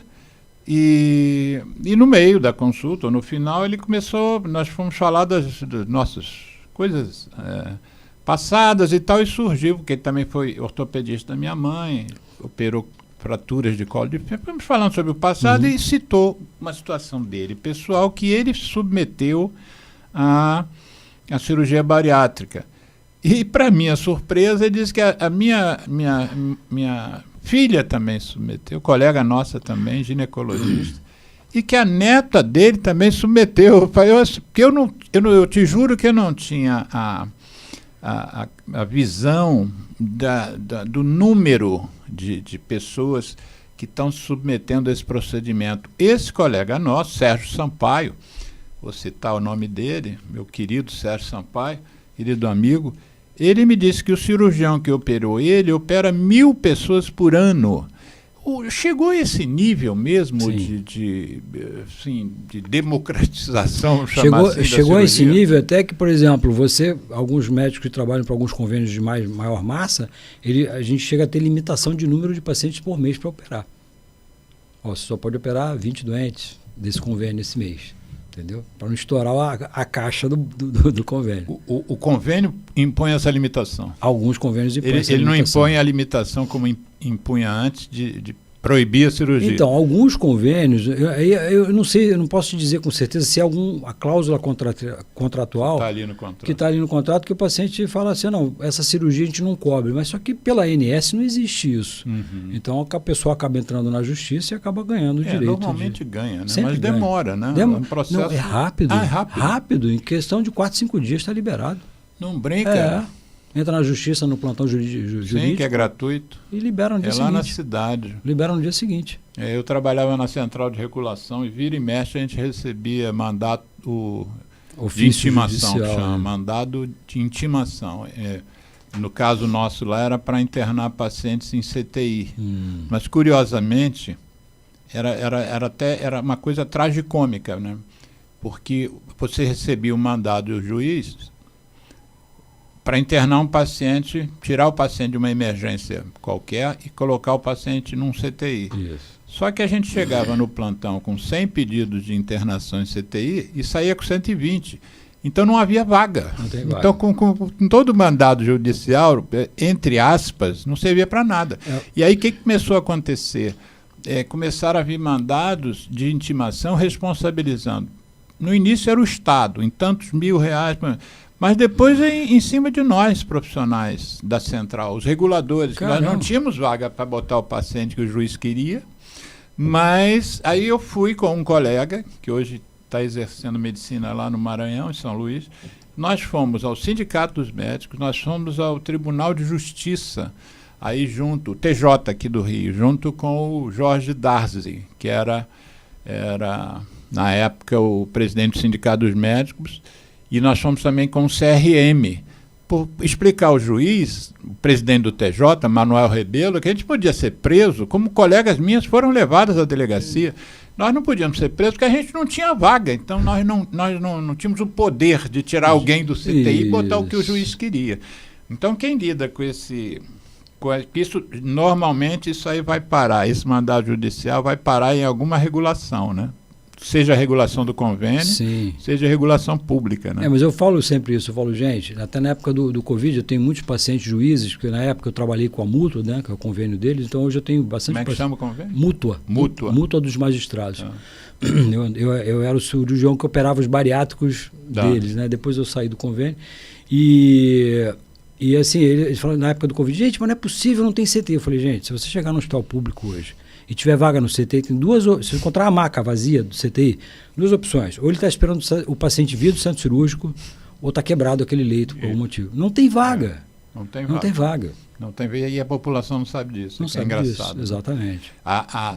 e no meio da consulta, ou no final, ele começou, nós fomos falar das nossas coisas passadas e tal, e surgiu, porque ele também foi ortopedista da minha mãe, operou fraturas de colo de ferro. Fomos falando sobre o passado e citou uma situação dele, pessoal, que ele submeteu à cirurgia bariátrica. E, para minha surpresa, ele disse que a minha filha também submeteu, colega nossa também, ginecologista, e que a neta dele também submeteu. Porque eu te juro que eu não tinha a visão do número de pessoas que estão se submetendo a esse procedimento. Esse colega nosso, Sérgio Sampaio, vou citar o nome dele, meu querido Sérgio Sampaio, querido amigo, ele me disse que o cirurgião que operou ele opera 1.000 pessoas por ano. Chegou a esse nível mesmo de democratização, chegou a esse nível até que, por exemplo, alguns médicos que trabalham para alguns convênios de maior massa, a gente chega a ter limitação de número de pacientes por mês para operar. Você só pode operar 20 doentes desse convênio esse mês. Entendeu? Para não estourar a caixa do convênio. O convênio impõe essa limitação. Alguns convênios impõem essa limitação. Ele não impõe a limitação como impunha antes de proibir a cirurgia. Então, alguns convênios, eu não sei, eu não posso te dizer com certeza se é a cláusula contratual que está ali no contrato, que o paciente fala assim, não, essa cirurgia a gente não cobre, mas só que pela ANS não existe isso. Então a pessoa acaba entrando na justiça e acaba ganhando o direito. Normalmente ganha, né? Sempre mas ganha. Demora, né? Um processo... Não, é rápido. É rápido. Rápido, em questão de 4, 5 dias está liberado. Não brinca. Entra na justiça, no plantão jurídico. Sim, que é gratuito. E libera no dia seguinte. É lá na cidade. Libera no dia seguinte. Eu trabalhava na central de regulação e vira e mexe a gente recebia mandato de intimação, que chama, mandado de intimação. No caso nosso lá era para internar pacientes em CTI. Mas curiosamente era uma coisa tragicômica, né? Porque você recebia o mandado do juiz para internar um paciente, tirar o paciente de uma emergência qualquer e colocar o paciente num CTI. Isso. Só que a gente chegava no plantão com 100 pedidos de internação em CTI e saía com 120. Então não havia vaga. Não tem vaga. Então com todo mandado judicial, entre aspas, não servia para nada. E aí o que começou a acontecer? Começaram a vir mandados de intimação responsabilizando. No início era o Estado, em tantos R$1.000, mas depois em cima de nós, profissionais da central, os reguladores. Nós não tínhamos vaga para botar o paciente que o juiz queria, mas aí eu fui com um colega, que hoje está exercendo medicina lá no Maranhão, em São Luís. Nós fomos ao Sindicato dos Médicos, nós fomos ao Tribunal de Justiça, aí junto, o TJ aqui do Rio, junto com o Jorge Darzi, que era na época o presidente do Sindicato dos Médicos, e nós fomos também com o CRM, por explicar ao juiz, o presidente do TJ, Manuel Rebelo, que a gente podia ser preso, como colegas minhas foram levadas à delegacia. Nós não podíamos ser presos porque a gente não tinha vaga, então nós não tínhamos o poder de tirar alguém do CTI e botar o que o juiz queria. Então quem lida com isso, normalmente isso aí vai parar, esse mandado judicial vai parar em alguma regulação, né? Seja a regulação do convênio, seja a regulação pública, né? Mas eu falo sempre isso, eu falo, gente, até na época do Covid eu tenho muitos pacientes juízes, porque na época eu trabalhei com a Mútua, né, que é o convênio deles, então hoje eu tenho bastante... Como é que chama o convênio? Mútua. Mútua dos magistrados. Eu era o cirurgião que operava os bariátricos deles, né? Depois eu saí do convênio e E assim, ele falou na época do Covid, gente, mas não é possível, não tem CTI. Eu falei, gente, se você chegar no hospital público hoje e tiver vaga no CTI, tem se encontrar a maca vazia do CTI, duas opções. Ou ele está esperando o paciente vir do centro cirúrgico, ou está quebrado aquele leito por algum motivo. Não tem vaga. Não tem vaga. Não tem vaga. E a população não sabe disso. Não sabe engraçado. Disso, exatamente.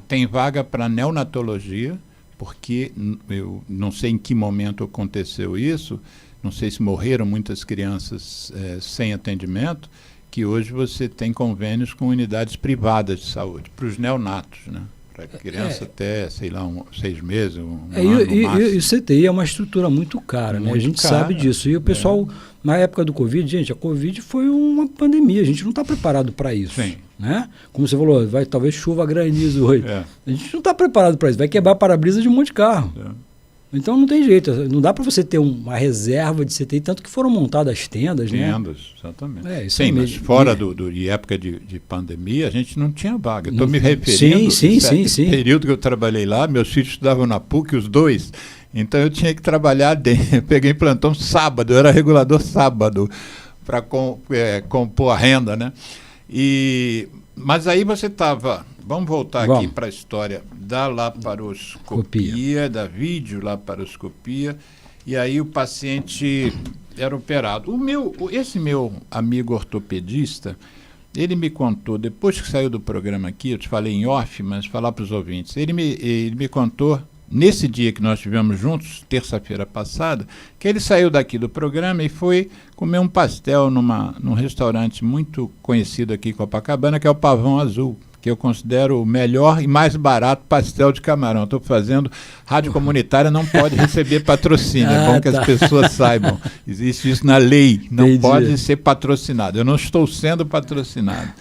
Tem vaga para neonatologia, porque eu não sei em que momento aconteceu isso, não sei se morreram muitas crianças sem atendimento, que hoje você tem convênios com unidades privadas de saúde, para os neonatos, né? Para criança até, sei lá, 6 meses, um ano no máximo. E o CTI é uma estrutura muito cara, né? A gente sabe disso. E o pessoal, na época do Covid, gente, a Covid foi uma pandemia, a gente não está preparado para isso. Sim. Né? Como você falou, talvez chuva, granizo hoje. A gente não está preparado para isso, vai quebrar para-brisa de um monte de carro. Então não tem jeito, não dá para você ter uma reserva de CTI, tanto que foram montadas as tendas, né? Tendas, exatamente. Isso sim, mas fora de época de pandemia, a gente não tinha vaga. Estou me referindo sim. período que eu trabalhei lá, meus filhos estudavam na PUC, os dois, então eu tinha que trabalhar dentro. Peguei plantão sábado, eu era regulador sábado, para compor a renda, né? Mas aí você estava... Vamos voltar aqui para a história da laparoscopia, da videolaparoscopia, e aí o paciente era operado. Esse meu amigo ortopedista, ele me contou, depois que saiu do programa aqui, eu te falei em off, mas falar para os ouvintes, ele me contou, nesse dia que nós estivemos juntos, terça-feira passada, que ele saiu daqui do programa e foi comer um pastel num restaurante muito conhecido aqui em Copacabana, que é o Pavão Azul, que eu considero o melhor e mais barato pastel de camarão. Estou fazendo, rádio comunitária não pode receber patrocínio, é bom que as pessoas saibam. Existe isso na lei, não pode ser patrocinado. Eu não estou sendo patrocinado,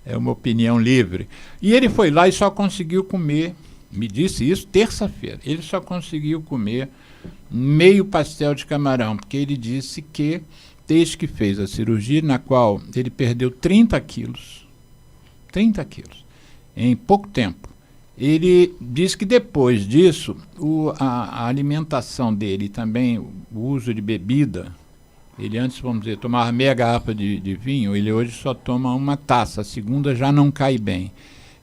é uma opinião livre. E ele foi lá e só conseguiu comer, me disse isso terça-feira, ele só conseguiu comer meio pastel de camarão, porque ele disse que, desde que fez a cirurgia, na qual ele perdeu 30 quilos, em pouco tempo. Ele diz que depois disso, a alimentação dele, também o uso de bebida, ele antes, vamos dizer, tomava meia garrafa de vinho, ele hoje só toma uma taça, a segunda já não cai bem.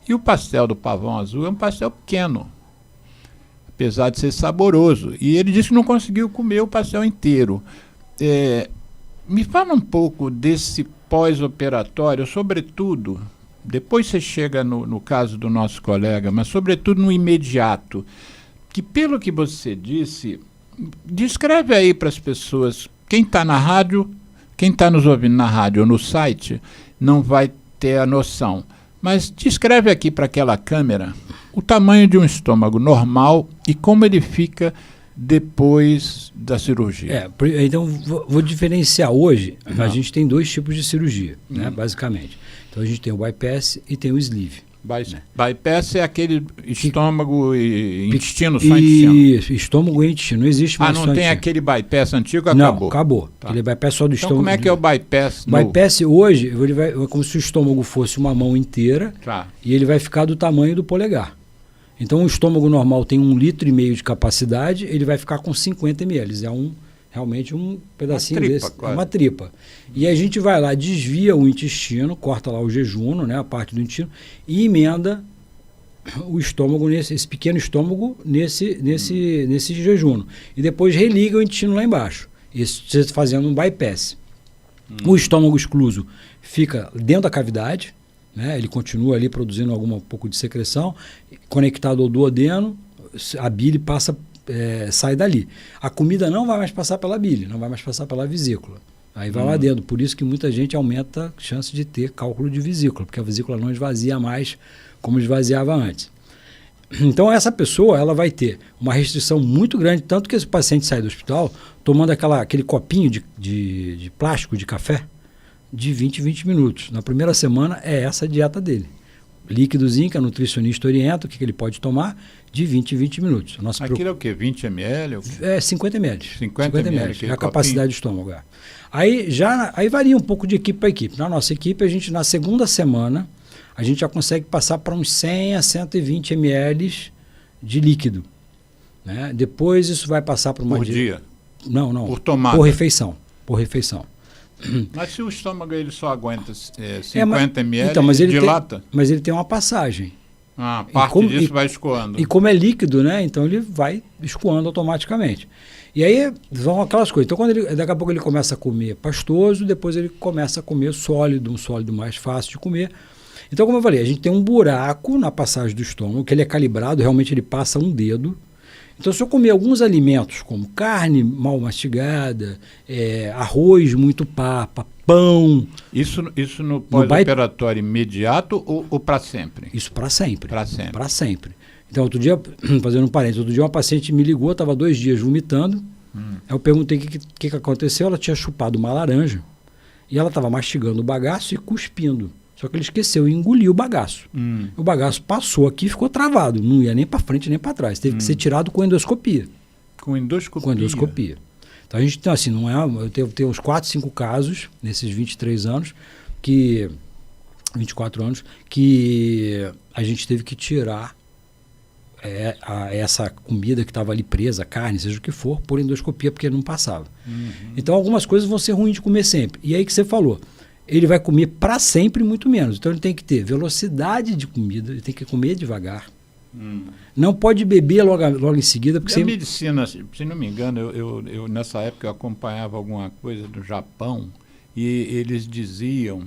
E o pastel do Pavão Azul é um pastel pequeno, apesar de ser saboroso. E ele disse que não conseguiu comer o pastel inteiro. Me fala um pouco desse pós-operatório, sobretudo... Depois você chega no caso do nosso colega, mas sobretudo no imediato, que pelo que você disse, descreve aí para as pessoas, quem está na rádio, quem está nos ouvindo na rádio ou no site, não vai ter a noção. Mas descreve aqui para aquela câmera o tamanho de um estômago normal e como ele fica depois da cirurgia. Então, vou diferenciar hoje, a gente tem 2 tipos de cirurgia, né, basicamente. Então, a gente tem o bypass e tem o sleeve. Bypass é aquele estômago e intestino, só intestino. Isso, estômago e intestino, não existe mais. Não tem aquele bypass antigo, acabou? Não, acabou. Tá. Aquele bypass só do estômago. Então, como é que é o bypass? O bypass hoje, é como se o estômago fosse uma mão inteira e ele vai ficar do tamanho do polegar. Então, o estômago normal tem 1,5 litro de capacidade, ele vai ficar com 50 ml. Realmente um pedacinho desse. É uma tripa. E a gente vai lá, desvia o intestino, corta lá o jejuno, né, a parte do intestino, e emenda o estômago, esse pequeno estômago, nesse jejuno. E depois religa o intestino lá embaixo. Isso você fazendo um bypass. O estômago excluso fica dentro da cavidade, né, ele continua ali produzindo um pouco de secreção, conectado ao duodeno, a bile sai dali. A comida não vai mais passar pela bile, não vai mais passar pela vesícula. Aí vai lá dentro. Por isso que muita gente aumenta a chance de ter cálculo de vesícula, porque a vesícula não esvazia mais como esvaziava antes. Então, essa pessoa ela vai ter uma restrição muito grande, tanto que esse paciente sai do hospital tomando aquele copinho de plástico de café de 20 minutos. Na primeira semana é essa a dieta dele. Líquidozinho, que a nutricionista orienta, o que ele pode tomar, de 20 minutos. Aquilo é o quê? 20 ml? 50 ml. 50 ml. É a capacidade do estômago. Aí varia um pouco de equipe para equipe. Na nossa equipe, a gente, na segunda semana, a gente já consegue passar para uns 100 a 120 ml de líquido. Né? Depois isso vai passar para uma... Por dia? Não. Por tomada? Por refeição. Mas se o estômago ele só aguenta 50 ml, então, mas ele dilata? Mas ele tem uma passagem. Parte disso vai escoando. E como é líquido, né? Então ele vai escoando automaticamente. E aí vão aquelas coisas. Então, daqui a pouco ele começa a comer pastoso, depois ele começa a comer sólido, um sólido mais fácil de comer. Então, como eu falei, a gente tem um buraco na passagem do estômago, que ele é calibrado, realmente ele passa um dedo. Então, se eu comer alguns alimentos, como carne mal mastigada, arroz muito papa, pão... Isso no pós-operatório imediato ou para sempre? Isso para sempre. Para sempre. Para sempre. Então, outro dia, fazendo um parênteses, outro dia uma paciente me ligou, estava 2 dias vomitando. Aí eu perguntei o que aconteceu. Ela tinha chupado uma laranja e ela estava mastigando o bagaço e cuspindo. Só que ele esqueceu e engoliu o bagaço. O bagaço passou aqui e ficou travado. Não ia nem para frente nem para trás. Teve que ser tirado com endoscopia. Com endoscopia? Com endoscopia. Então a gente tem assim, não é, eu tenho uns 4, 5 casos nesses 23 anos, 24 anos, que a gente teve que tirar essa comida que estava ali presa, carne, seja o que for, por endoscopia, porque não passava. Então algumas coisas vão ser ruins de comer sempre. E aí que você falou, ele vai comer para sempre muito menos. Então ele tem que ter velocidade de comida, ele tem que comer devagar. Não pode beber logo em seguida. Porque a medicina, se não me engano, eu nessa época eu acompanhava alguma coisa do Japão e eles diziam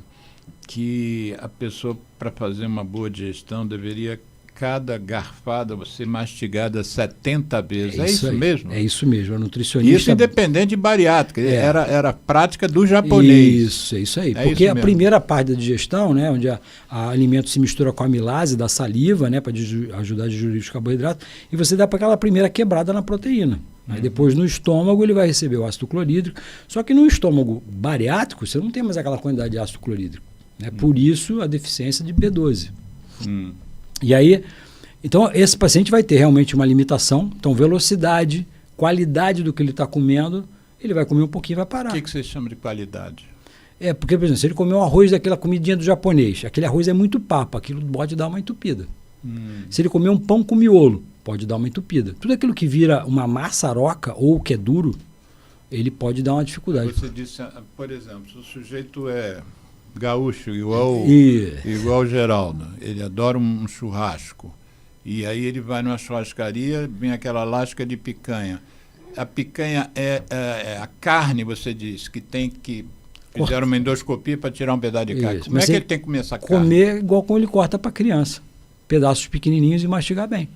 que a pessoa, para fazer uma boa digestão, deveria cada garfada ser mastigada 70 vezes. É isso mesmo? É isso mesmo. A nutricionista... Isso independente de bariátrica. Era a prática do japonês. Isso, é isso aí. Porque a primeira parte da digestão, né, onde a alimento se mistura com a amilase da saliva, né, para ajudar a digerir os carboidratos, e você dá para aquela primeira quebrada na proteína. Aí depois no estômago ele vai receber o ácido clorídrico. Só que no estômago bariátrico você não tem mais aquela quantidade de ácido clorídrico. Né? Por isso a deficiência de B12. E aí, então esse paciente vai ter realmente uma limitação. Então velocidade, qualidade do que ele está comendo, ele vai comer um pouquinho e vai parar. O que você chama de qualidade? Porque, por exemplo, se ele comer um arroz daquela comidinha do japonês, aquele arroz é muito papa, aquilo pode dar uma entupida. Se ele comer um pão com miolo, pode dar uma entupida. Tudo aquilo que vira uma maçaroca ou que é duro, ele pode dar uma dificuldade. Você disse, por exemplo, se o sujeito é gaúcho igual o Geraldo, ele adora um churrasco, e aí ele vai numa churrascaria, vem aquela lasca de picanha. A picanha é a carne, você diz, que tem que... Fizeram uma endoscopia para tirar um pedaço de carne. Como é que ele tem que comer essa carne? Comer igual como ele corta para criança. Pedaços pequenininhos e mastigar bem.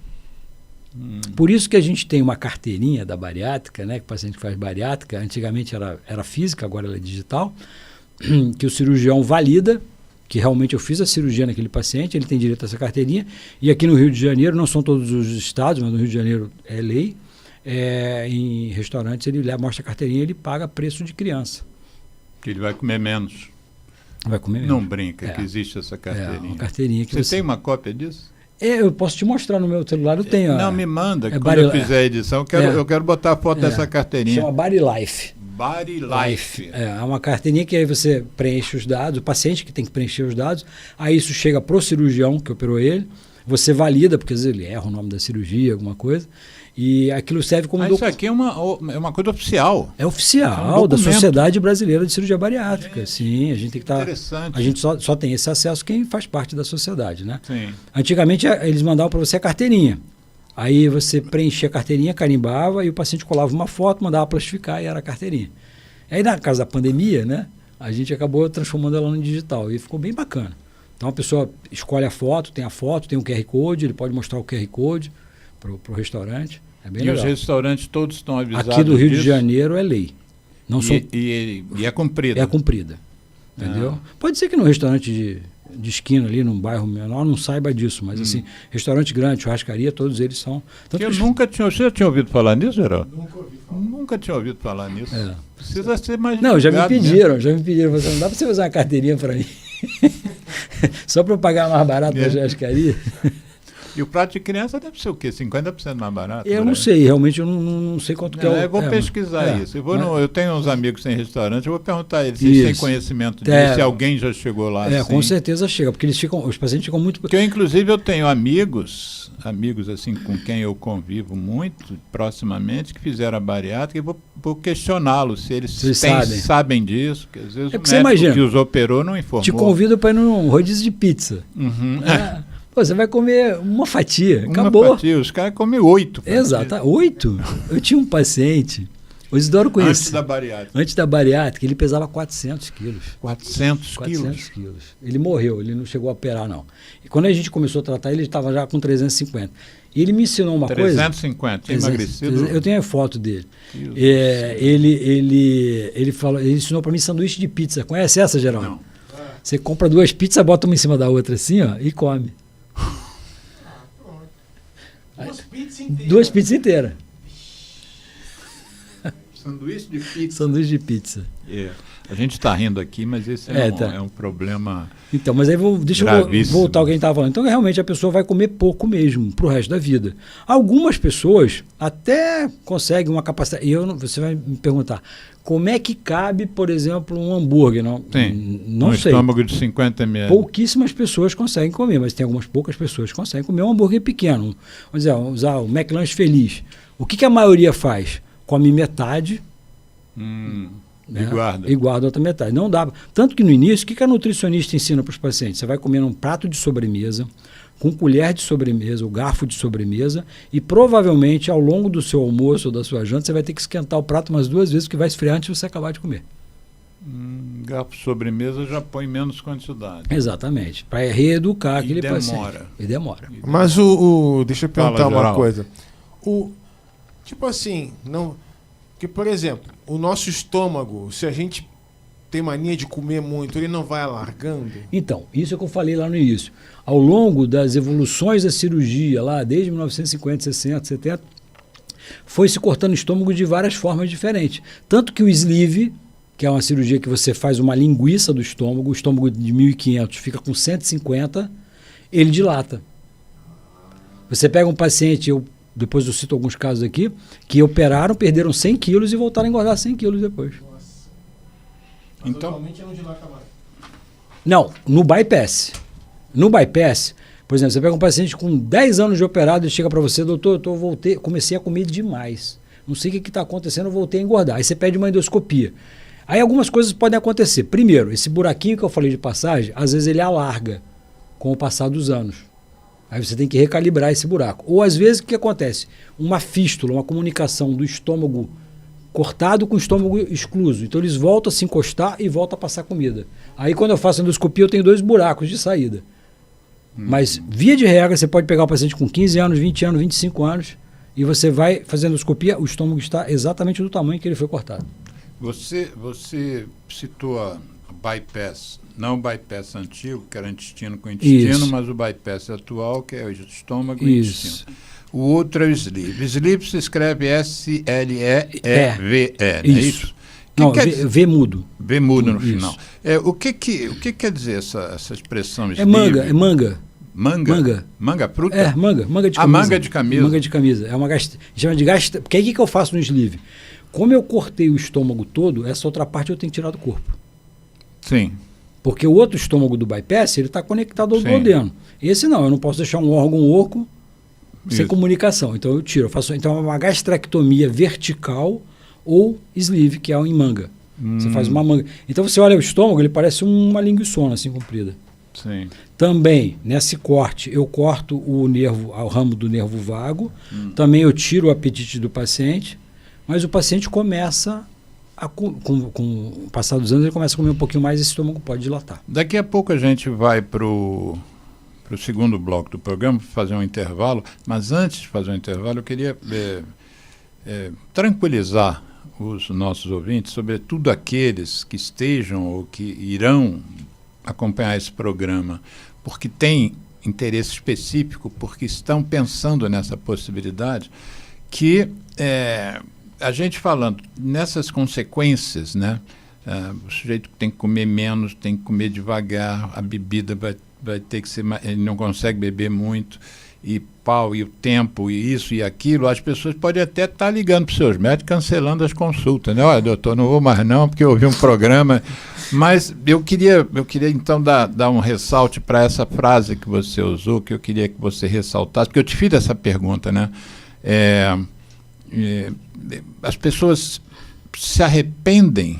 Por isso que a gente tem uma carteirinha da bariátrica, né, que o paciente que faz bariátrica, antigamente era física, agora ela é digital, que o cirurgião valida que realmente eu fiz a cirurgia naquele paciente, ele tem direito a essa carteirinha. E aqui no Rio de Janeiro, não são todos os estados, mas no Rio de Janeiro é lei, em restaurantes ele mostra a carteirinha e ele paga preço de criança. Que ele vai comer menos. Vai comer menos. Não brinca que existe essa carteirinha. Uma carteirinha que você tem uma cópia disso? Eu posso te mostrar no meu celular, eu tenho. Não, me manda, quando eu fizer a edição, eu quero botar a foto dessa carteirinha. Chama Body Life. Body Life. É uma carteirinha que aí você preenche os dados, o paciente que tem que preencher os dados, aí isso chega pro cirurgião que operou ele, você valida, porque às vezes ele erra o nome da cirurgia, alguma coisa, e aquilo serve como... Isso aqui é uma coisa oficial. É oficial, da Sociedade Brasileira de Cirurgia Bariátrica. Sim, a gente tem que estar... Interessante. A gente só tem esse acesso quem faz parte da sociedade, né? Sim. Antigamente eles mandavam para você a carteirinha. Aí você preenchia a carteirinha, carimbava e o paciente colava uma foto, mandava plastificar e era a carteirinha. Aí na casa da pandemia, né, a gente acabou transformando ela no digital e ficou bem bacana. Então a pessoa escolhe a foto, tem um QR Code, ele pode mostrar o QR Code para o restaurante. É bem legal. Os restaurantes todos estão avisados aqui do Rio disso? de Janeiro é lei. Não e é cumprida? É cumprida. Entendeu? Pode ser que no restaurante de esquina ali, num bairro menor, não saiba disso, mas assim, restaurante grande, churrascaria, todos eles são... Você já tinha ouvido falar nisso, Geraldo? Nunca tinha ouvido falar nisso. Precisa ser mais... Não, já me pediram. Você não dá para você usar uma carteirinha para mim? Só para eu pagar mais barato na churrascaria? E o prato de criança deve ser o quê? 50% mais barato? Eu não sei, realmente eu não sei quanto que é o... Eu vou pesquisar isso. Eu tenho uns amigos sem restaurante, eu vou perguntar a eles se Isso. eles têm conhecimento disso, se alguém já chegou lá assim. Com certeza chega, porque os pacientes ficam muito... Porque inclusive, eu tenho amigos assim com quem eu convivo muito proximamente, que fizeram a bariátrica, e vou questioná-los se eles sabem disso, porque às vezes o médico que os operou não informou. Te convido para ir num rodízio de pizza. Uhum. Pô, você vai comer uma fatia, acabou. Uma fatia, os caras comem 8. Exato, 8? Eu tinha um paciente, o Isidoro conhece. Antes da bariátrica, ele pesava 400 quilos. 400 quilos. Ele morreu, ele não chegou a operar, não. E quando a gente começou a tratar, ele estava já com 350. E ele me ensinou uma 350, coisa... 350, emagrecido? Eu tenho a foto dele. Ele ensinou para mim sanduíche de pizza. Conhece essa, Geraldo? Não. Você compra 2 pizzas, bota uma em cima da outra assim, ó, e come. 2 pizzas inteiras. Sanduíche de pizza. Sanduíche de pizza. A gente está rindo aqui, mas esse é um problema. Então, mas aí deixa eu voltar ao que a gente estava falando. Então, realmente, a pessoa vai comer pouco mesmo para o resto da vida. Algumas pessoas até conseguem uma capacidade. E você vai me perguntar, como é que cabe, por exemplo, um hambúrguer? Não sei. Estômago de 50 ml. Pouquíssimas pessoas conseguem comer, mas tem algumas poucas pessoas que conseguem comer um hambúrguer pequeno. Vamos usar o McLanche Feliz. O que a maioria faz? Come metade. E guarda a outra metade. Não dá. Tanto que no início, o que a nutricionista ensina para os pacientes? Você vai comer um prato de sobremesa, com colher de sobremesa, ou garfo de sobremesa, e provavelmente ao longo do seu almoço ou da sua janta, você vai ter que esquentar o prato umas 2 vezes, porque vai esfriar antes de você acabar de comer. Garfo de sobremesa já põe menos quantidade. Exatamente. Para reeducar aquele paciente. E demora. Mas deixa eu perguntar uma coisa. Tipo assim, não... Porque, por exemplo, o nosso estômago, se a gente tem mania de comer muito, ele não vai alargando? Então, isso é o que eu falei lá no início. Ao longo das evoluções da cirurgia, lá desde 1950, 60, 70, foi se cortando o estômago de várias formas diferentes. Tanto que o sleeve, que é uma cirurgia que você faz uma linguiça do estômago, o estômago de 1.500 fica com 150, ele dilata. Você pega um paciente, depois eu cito alguns casos aqui, que operaram, perderam 100 quilos e voltaram a engordar 100 quilos depois. Nossa. Então, normalmente não dilata mais. Não, no bypass. No bypass, por exemplo, você pega um paciente com 10 anos de operado e chega para você, doutor, comecei a comer demais. Não sei o que está acontecendo, eu voltei a engordar. Aí você pede uma endoscopia. Aí algumas coisas podem acontecer. Primeiro, esse buraquinho que eu falei de passagem, às vezes ele alarga com o passar dos anos. Aí você tem que recalibrar esse buraco. Ou às vezes o que acontece? Uma fístula, uma comunicação do estômago cortado com o estômago excluso. Então eles voltam a se encostar e voltam a passar comida. Aí quando eu faço endoscopia eu tenho 2 buracos de saída. Mas via de regra você pode pegar o paciente com 15 anos, 20 anos, 25 anos e você vai fazendo endoscopia, o estômago está exatamente do tamanho que ele foi cortado. Você citou a bypass. Não o bypass antigo, que era intestino com intestino, mas o bypass atual, que é o estômago e intestino. O outro é o sleeve. Sleeve se escreve S-L-E-E-V-E, não é isso? Não, V mudo. V mudo no final. O que quer dizer essa expressão sleeve? É manga. Manga? Manga fruta? Manga de camisa. Manga de camisa. Manga de camisa. É uma chama de gasta. Porque aí o que eu faço no sleeve? Como eu cortei o estômago todo, essa outra parte eu tenho que tirar do corpo. Sim. Porque o outro estômago do bypass, ele está conectado ao duodeno. Esse não, eu não posso deixar um órgão oco sem comunicação. Então eu tiro. Eu faço uma gastrectomia vertical ou sleeve, que é em manga. Você faz uma manga. Então você olha o estômago, ele parece uma linguiçona assim comprida. Sim. Também, nesse corte, eu corto o ramo do nervo vago. Também eu tiro o apetite do paciente. Mas o paciente começa... Com o passar dos anos ele começa a comer um pouquinho mais e esse estômago pode dilatar. Daqui a pouco a gente vai para o segundo bloco do programa, fazer um intervalo, mas antes de fazer um intervalo eu queria tranquilizar os nossos ouvintes, sobretudo aqueles que estejam ou que irão acompanhar esse programa, porque têm interesse específico, porque estão pensando nessa possibilidade, que a gente falando nessas consequências, né? O sujeito tem que comer menos, tem que comer devagar, a bebida vai ter que ser, ele não consegue beber muito, e e o tempo, e isso e aquilo, as pessoas podem até estar ligando para os seus médicos, cancelando as consultas, né? Olha, doutor, não vou mais não, porque eu ouvi um programa. Mas eu queria então dar um ressalte para essa frase que você usou, que eu queria que você ressaltasse, porque eu te fiz essa pergunta, né? As pessoas se arrependem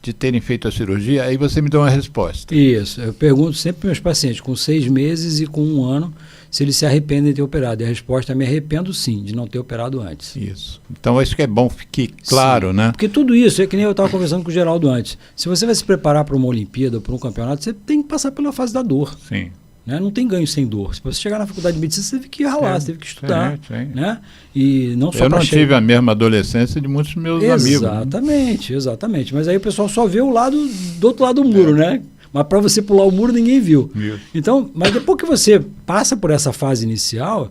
de terem feito a cirurgia, aí você me dá uma resposta. Isso, eu pergunto sempre para meus pacientes, com 6 meses e com 1 ano, se eles se arrependem de ter operado. E a resposta é: me arrependo sim, de não ter operado antes. Isso. Então isso que é bom fique claro, sim, né? Porque tudo isso, é que nem eu estava conversando com o Geraldo antes, se você vai se preparar para uma Olimpíada ou para um campeonato, você tem que passar pela fase da dor. Sim. Né? Não tem ganho sem dor. Se você chegar na faculdade de medicina, você teve que ralar, você teve que estudar. Né? E não só eu não tive a mesma adolescência de muitos meus amigos. Exatamente. Mas aí o pessoal só vê o lado do outro lado do muro, né? Mas para você pular o muro, ninguém viu. Isso. Então, mas depois que você passa por essa fase inicial,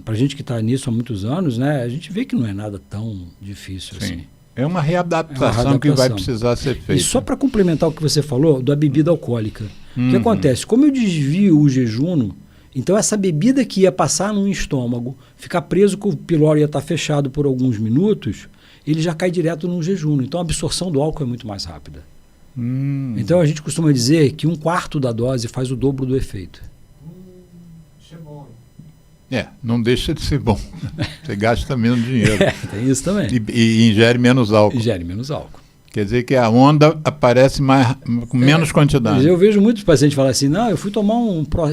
para a gente que está nisso há muitos anos, né, a gente vê que não é nada tão difícil assim. É uma readaptação que vai precisar ser feita. E só para complementar o que você falou da bebida alcoólica. O que acontece? Como eu desvio o jejum, então essa bebida que ia passar no estômago, ficar preso com o pylori ia estar fechado por alguns minutos, ele já cai direto no jejum. Então a absorção do álcool é muito mais rápida. Então a gente costuma dizer que 1/4 da dose faz o dobro do efeito. Isso é bom. Não deixa de ser bom. Você gasta menos dinheiro. Tem isso também. E ingere menos álcool. Ingere menos álcool. Quer dizer que a onda aparece com menos quantidade. Eu vejo muitos pacientes falar assim: não, eu fui tomar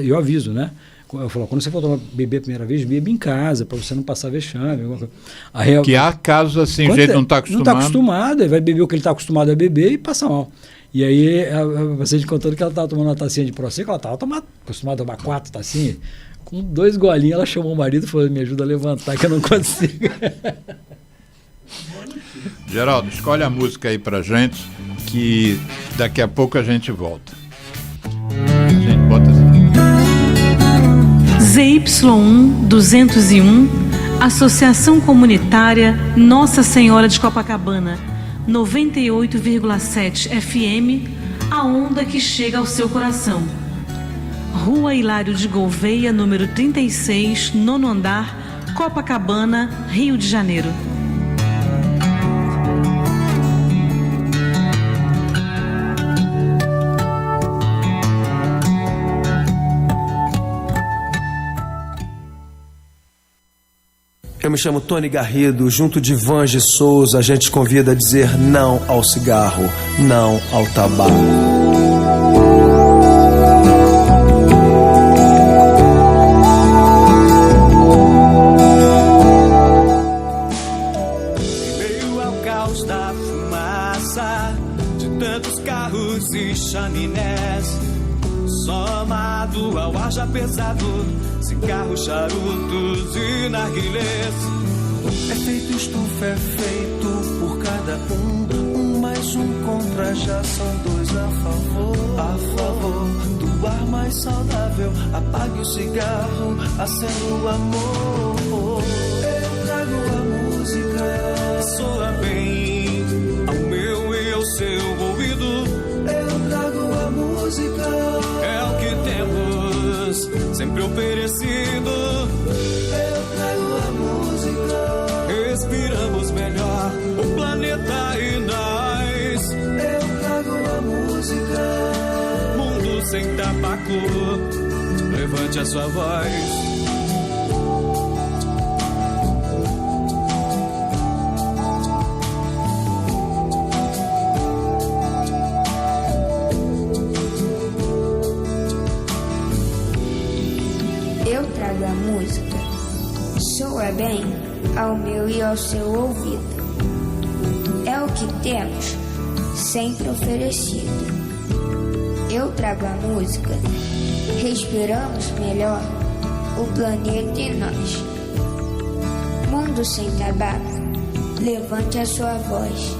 eu aviso, né? Eu falo, quando você for beber a primeira vez, bebe em casa, para você não passar vexame. Aí, que há casos assim, o jeito não está acostumado. Não está acostumado, ele vai beber o que ele está acostumado a beber e passa mal. E aí a paciente contando que ela estava tomando uma tacinha de Prosecco, ela estava acostumada a tomar 4 tacinhas. Com 2 golinhos, ela chamou o marido e falou: me ajuda a levantar que eu não consigo. Geraldo, escolhe a música aí pra gente, que daqui a pouco a gente volta. A gente bota assim. ZY1 201, Associação Comunitária Nossa Senhora de Copacabana, 98,7 FM, a onda que chega ao seu coração. Rua Hilário de Gouveia, número 36, 9º andar, Copacabana, Rio de Janeiro. Eu me chamo Tony Garrido, junto de Vange Souza, a gente convida a dizer não ao cigarro, não ao tabaco. Em meio ao caos da fumaça, de tantos carros e chaminés, somado ao ar já pesado, cigarros, charutos e narguilés. É feito estufa, é feito por cada um mais um contra, já são 2 a favor do ar mais saudável. Apague o cigarro, acenda o amor. Eu trago a música, soa bem ao meu e ao seu ouvido. Eu trago a música, é o que temos sempre oferecido. Eu trago a música, respiramos melhor o planeta e nós. Eu trago a música, mundo sem tabaco, levante a sua voz. Eu trago a música, soa bem ao meu e ao seu ouvido. É o que temos, sempre oferecido. Eu trago a música, respiramos melhor o planeta e nós. Mundo sem tabaco, levante a sua voz.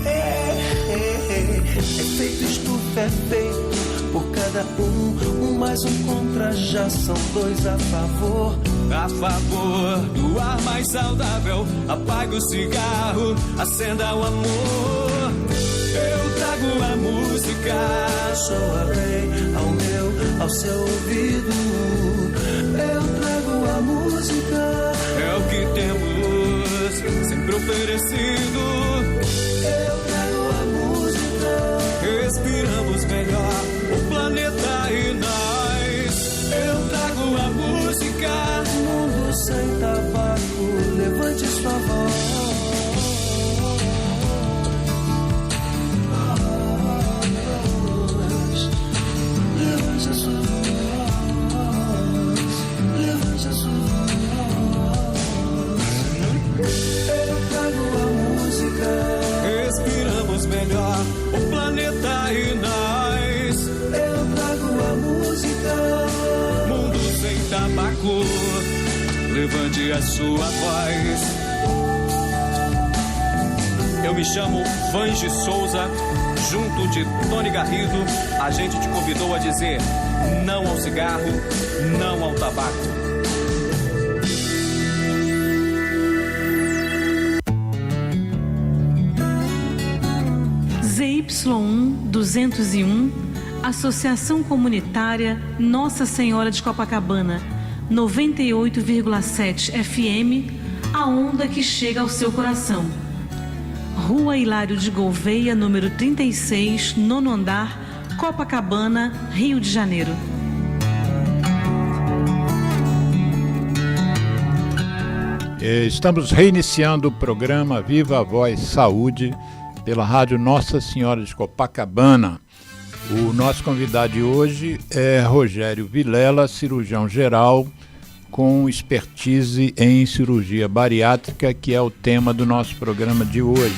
É feito estufa, é feito por cada um mais um contra, já são 2 a favor. A favor do ar mais saudável, apague o cigarro, acenda o amor. Eu trago a música, soa bem ao seu ouvido. Eu trago a música, é o que temos sempre oferecido. Eu trago a música, respiramos melhor o planeta e nós. Eu trago a música, mundo sem tabaco, levante sua voz. Respiramos melhor o planeta e nós. Eu trago a música, mundo sem tabaco, levante a sua voz. Eu me chamo Vange Souza, junto de Tony Garrido, a gente te convidou a dizer não ao cigarro, não ao tabaco. ZY1 201, Associação Comunitária Nossa Senhora de Copacabana, 98,7 FM, a onda que chega ao seu coração. Rua Hilário de Gouveia, número 36, nono andar, Copacabana, Rio de Janeiro. Estamos reiniciando o programa Viva a Voz Saúde pela Rádio Nossa Senhora de Copacabana. O nosso convidado de hoje é Rogério Vilela, cirurgião geral com expertise em cirurgia bariátrica, que é o tema do nosso programa de hoje.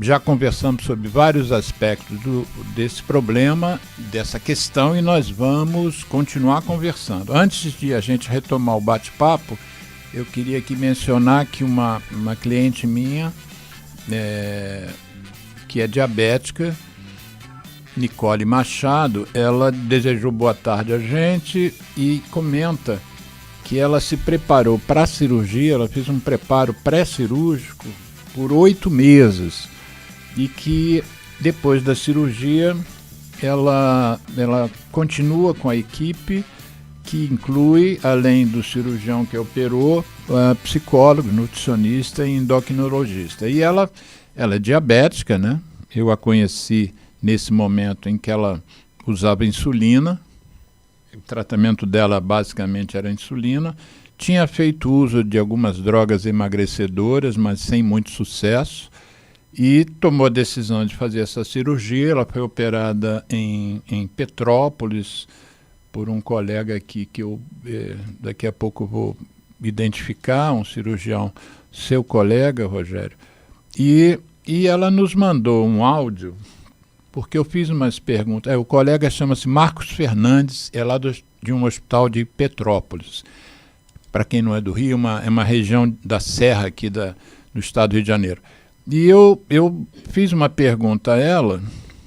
Já conversamos sobre vários aspectos desse problema, dessa questão, e nós vamos continuar conversando. Antes de a gente retomar o bate-papo, eu queria aqui mencionar que uma cliente minha, que é diabética, Nicole Machado, ela desejou boa tarde a gente e comenta que ela se preparou para a cirurgia, ela fez um preparo pré-cirúrgico por 8 meses e que depois da cirurgia ela continua com a equipe, que inclui, além do cirurgião que operou, psicólogo, nutricionista e endocrinologista. E ela é diabética, né? Eu a conheci nesse momento em que ela usava insulina. O tratamento dela basicamente era insulina. Tinha feito uso de algumas drogas emagrecedoras, mas sem muito sucesso. E tomou a decisão de fazer essa cirurgia. Ela foi operada em Petrópolis por um colega aqui que eu daqui a pouco vou identificar, um cirurgião, seu colega, Rogério. E ela nos mandou um áudio, porque eu fiz umas perguntas. O colega chama-se Marcos Fernandes, é lá de um hospital de Petrópolis. Para quem não é do Rio, é uma região da Serra aqui do estado do Rio de Janeiro. E eu fiz uma pergunta a ela.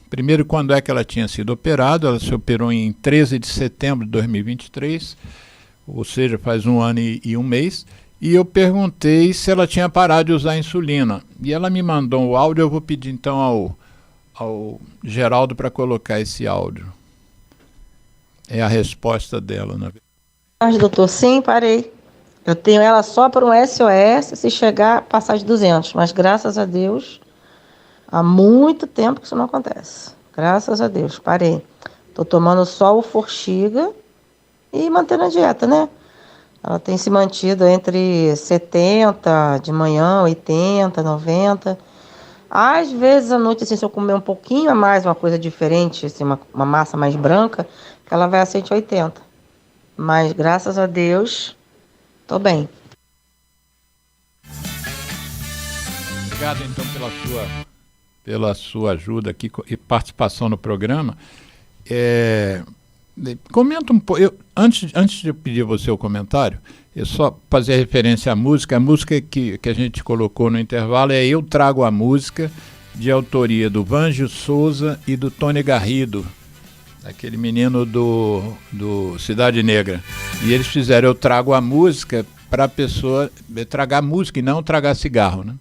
Primeiro, quando é que ela tinha sido operada? Ela se operou em 13 de setembro de 2023, ou seja, faz 1 ano e 1 mês. E eu perguntei se ela tinha parado de usar insulina. E ela me mandou o áudio, eu vou pedir então ao Geraldo para colocar esse áudio. É a resposta dela, né? Mas, doutor, sim, parei. Eu tenho ela só para um SOS se chegar a passar de 200, mas graças a Deus... Há muito tempo que isso não acontece. Graças a Deus, parei. Estou tomando só o Forxiga e mantendo a dieta, né? Ela tem se mantido entre 70 de manhã, 80, 90. Às vezes à noite, assim, se eu comer um pouquinho a mais, uma coisa diferente, assim, uma massa mais branca, ela vai a 180. Mas graças a Deus, estou bem. Obrigado, então, pela sua ajuda aqui e participação no programa. Comenta um pouco. Antes de eu pedir você o comentário, eu só fazer referência à música. A música que a gente colocou no intervalo é Eu Trago a Música, de autoria do Vange Souza e do Tony Garrido, aquele menino do Cidade Negra. E eles fizeram Eu Trago a Música para a pessoa tragar música e não tragar cigarro, né?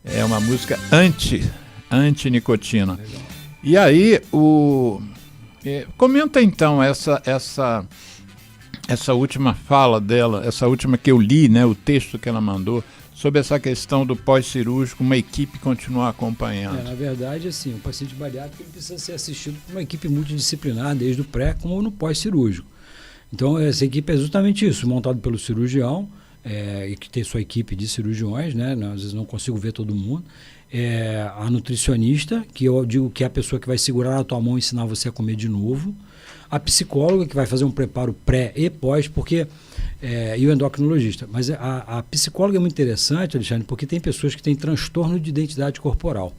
É uma música anti-nicotina. E aí, comenta então essa última fala dela, essa última que eu li, né, o texto que ela mandou, sobre essa questão do pós-cirúrgico, uma equipe continuar acompanhando. Na verdade, assim, o paciente bariátrico ele precisa ser assistido por uma equipe multidisciplinar, desde o pré como no pós-cirúrgico. Então, essa equipe é justamente isso, montado pelo cirurgião, e que tem sua equipe de cirurgiões, né? Às vezes não consigo ver todo mundo. A nutricionista, que eu digo que é a pessoa que vai segurar na tua mão e ensinar você a comer de novo. A psicóloga, que vai fazer um preparo pré e pós, porque e o endocrinologista. Mas a psicóloga é muito interessante, Alexandre, porque tem pessoas que têm transtorno de identidade corporal.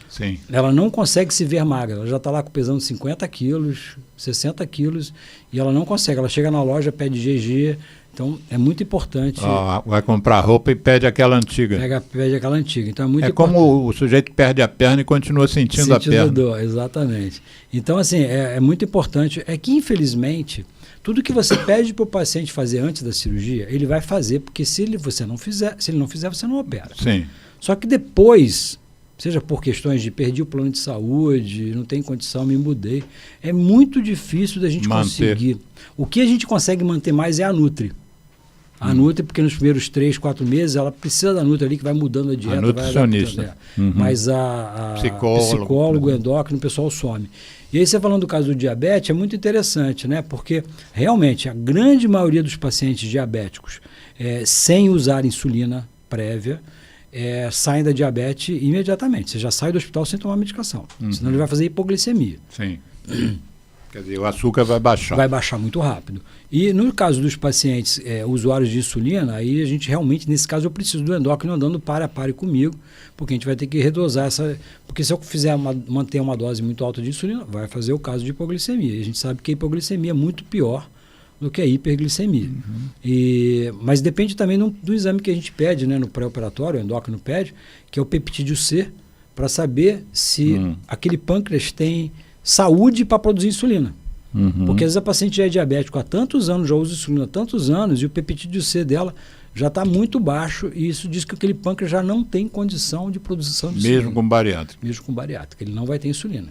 Sim. Ela não consegue se ver magra, ela já está lá pesando 50 quilos, 60 quilos, e ela não consegue. Ela chega na loja, pede GG, então é muito importante. Vai comprar roupa e pede aquela antiga. Pede aquela antiga. Então é muito importante. Como o sujeito perde a perna e continua sentindo a perna. Dor, exatamente. Então, assim, é muito importante. É que, infelizmente, tudo que você pede para o paciente fazer antes da cirurgia, ele vai fazer, porque se ele não fizer, você não opera. Sim. Só que depois, seja por questões de perdi o plano de saúde, não tem condição, me mudei, é muito difícil da gente conseguir. O que a gente consegue manter mais é a Nutri. A Nutri, porque nos primeiros 3, 4 meses, ela precisa da Nutri ali, que vai mudando a dieta. A nutricionista. Mas a psicólogo, endócrino, o pessoal some. E aí, você falando do caso do diabetes, é muito interessante, né? Porque, realmente, a grande maioria dos pacientes diabéticos, sem usar insulina prévia, saem da diabetes imediatamente. Você já sai do hospital sem tomar medicação. Senão ele vai fazer hipoglicemia. Sim. Quer dizer, o açúcar vai baixar. Vai baixar muito rápido. E no caso dos pacientes usuários de insulina, aí a gente realmente, nesse caso, eu preciso do endócrino andando para a pare comigo, porque a gente vai ter que redosar essa... Porque se eu fizer manter uma dose muito alta de insulina, vai fazer o caso de hipoglicemia. E a gente sabe que a hipoglicemia é muito pior do que a hiperglicemia. Mas depende também do exame que a gente pede, né, no pré-operatório, o endócrino pede, que é o peptídeo C, para saber se aquele pâncreas tem saúde para produzir insulina. Porque às vezes a paciente já é diabética há tantos anos, já usa insulina há tantos anos, e o peptídeo C dela já está muito baixo, e isso diz que aquele pâncreas já não tem condição de produção de insulina. Mesmo com bariátrica. Mesmo com bariátrica, ele não vai ter insulina.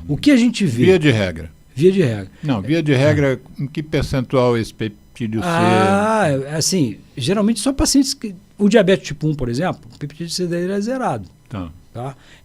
O que a gente vê... Via de regra. Via de regra. Não, via de regra, em que percentual esse peptídeo C? Assim, geralmente são pacientes que... O diabetes tipo 1, por exemplo, o peptídeo C dele é zerado. Tá?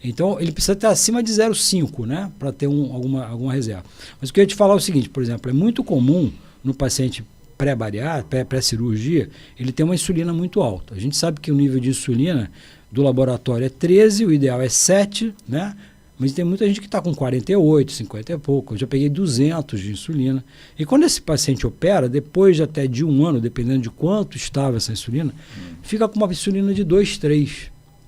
Então, ele precisa estar acima de 0,5, né, para ter alguma reserva. Mas o que eu ia te falar é o seguinte, por exemplo, é muito comum no paciente pré-cirurgia, ele ter uma insulina muito alta. A gente sabe que o nível de insulina do laboratório é 13, o ideal é 7, né? Mas tem muita gente que está com 48, 50 e pouco. Eu já peguei 200 de insulina. E quando esse paciente opera, depois até de 1 ano, dependendo de quanto estava essa insulina, fica com uma insulina de 2, 3,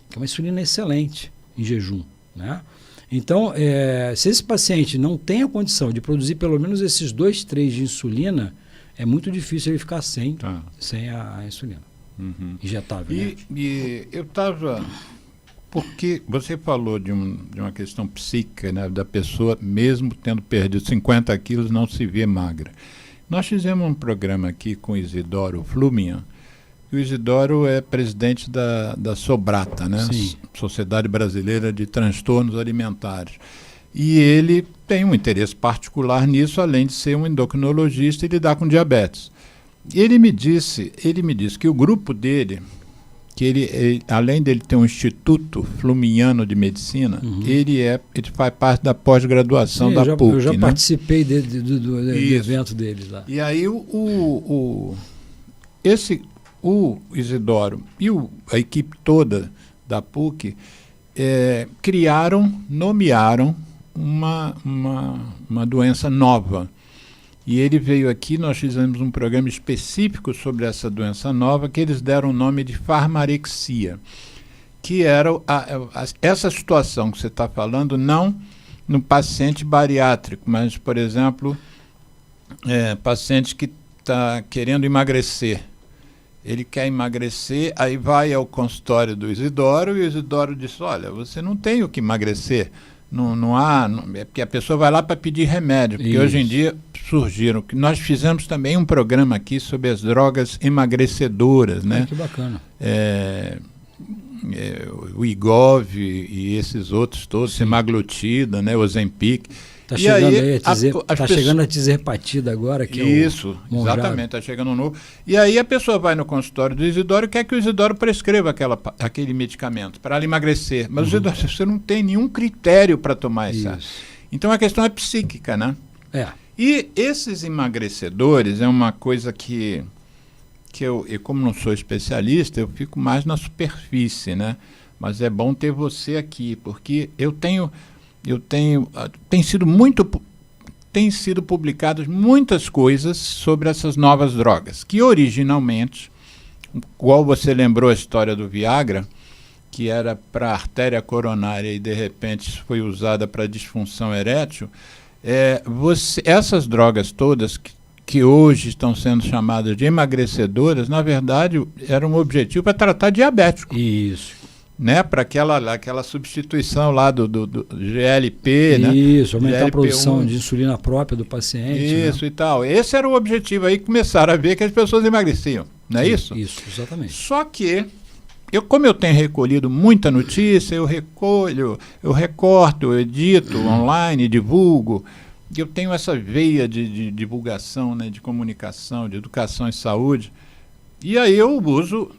que é uma insulina excelente em jejum, né? Então, se esse paciente não tem a condição de produzir pelo menos esses 2, 3 de insulina, é muito difícil ele ficar sem a insulina injetável. E eu estava... Porque você falou de uma questão psíquica, né, da pessoa, mesmo tendo perdido 50 quilos, não se vê magra. Nós fizemos um programa aqui com o Isidoro Flumian. O Isidoro é presidente da Sobrata, né? Sociedade Brasileira de Transtornos Alimentares. E ele tem um interesse particular nisso, além de ser um endocrinologista e lidar com diabetes. Ele me disse que o grupo dele, que ele além dele ter um Instituto Flumiano de Medicina, ele faz parte da pós-graduação da PUC. Eu já participei do evento deles lá. E aí o Isidoro e a equipe toda da PUC nomearam uma doença nova. E ele veio aqui, nós fizemos um programa específico sobre essa doença nova, que eles deram o nome de farmarexia, que era essa situação que você está falando, não no paciente bariátrico, mas, por exemplo, paciente que está querendo emagrecer. Ele quer emagrecer, aí vai ao consultório do Isidoro, e o Isidoro diz, olha, você não tem o que emagrecer. É porque a pessoa vai lá para pedir remédio, porque hoje em dia surgiram. Nós fizemos também um programa aqui sobre as drogas emagrecedoras, né? Que bacana. o Igov e esses outros todos, semaglutida, né, Ozempic. Está chegando aí chegando a tizerpatida agora, que isso, é exatamente, está chegando um novo. E aí a pessoa vai no consultório do Isidoro e quer que o Isidoro prescreva aquele medicamento para ela emagrecer. Mas Isidoro, você não tem nenhum critério para tomar isso. Então a questão é psíquica, né? E esses emagrecedores é uma coisa que eu, como não sou especialista, eu fico mais na superfície, né? Mas é bom ter você aqui, porque tem sido publicadas muitas coisas sobre essas novas drogas, que originalmente, igual você lembrou a história do Viagra, que era para artéria coronária e de repente foi usada para disfunção erétil, essas drogas todas que hoje estão sendo chamadas de emagrecedoras, na verdade, eram um objetivo para tratar diabético. Isso. Né, para aquela substituição lá do GLP, isso, né? Aumentar GLP-1. A produção de insulina própria do paciente. Isso, né? E tal. Esse era o objetivo aí, começaram a ver que as pessoas emagreciam, não é isso? Isso, exatamente. Só que, como eu tenho recolhido muita notícia, eu recorto, eu edito online, divulgo, eu tenho essa veia de divulgação, né, de comunicação, de educação e saúde. E aí eu uso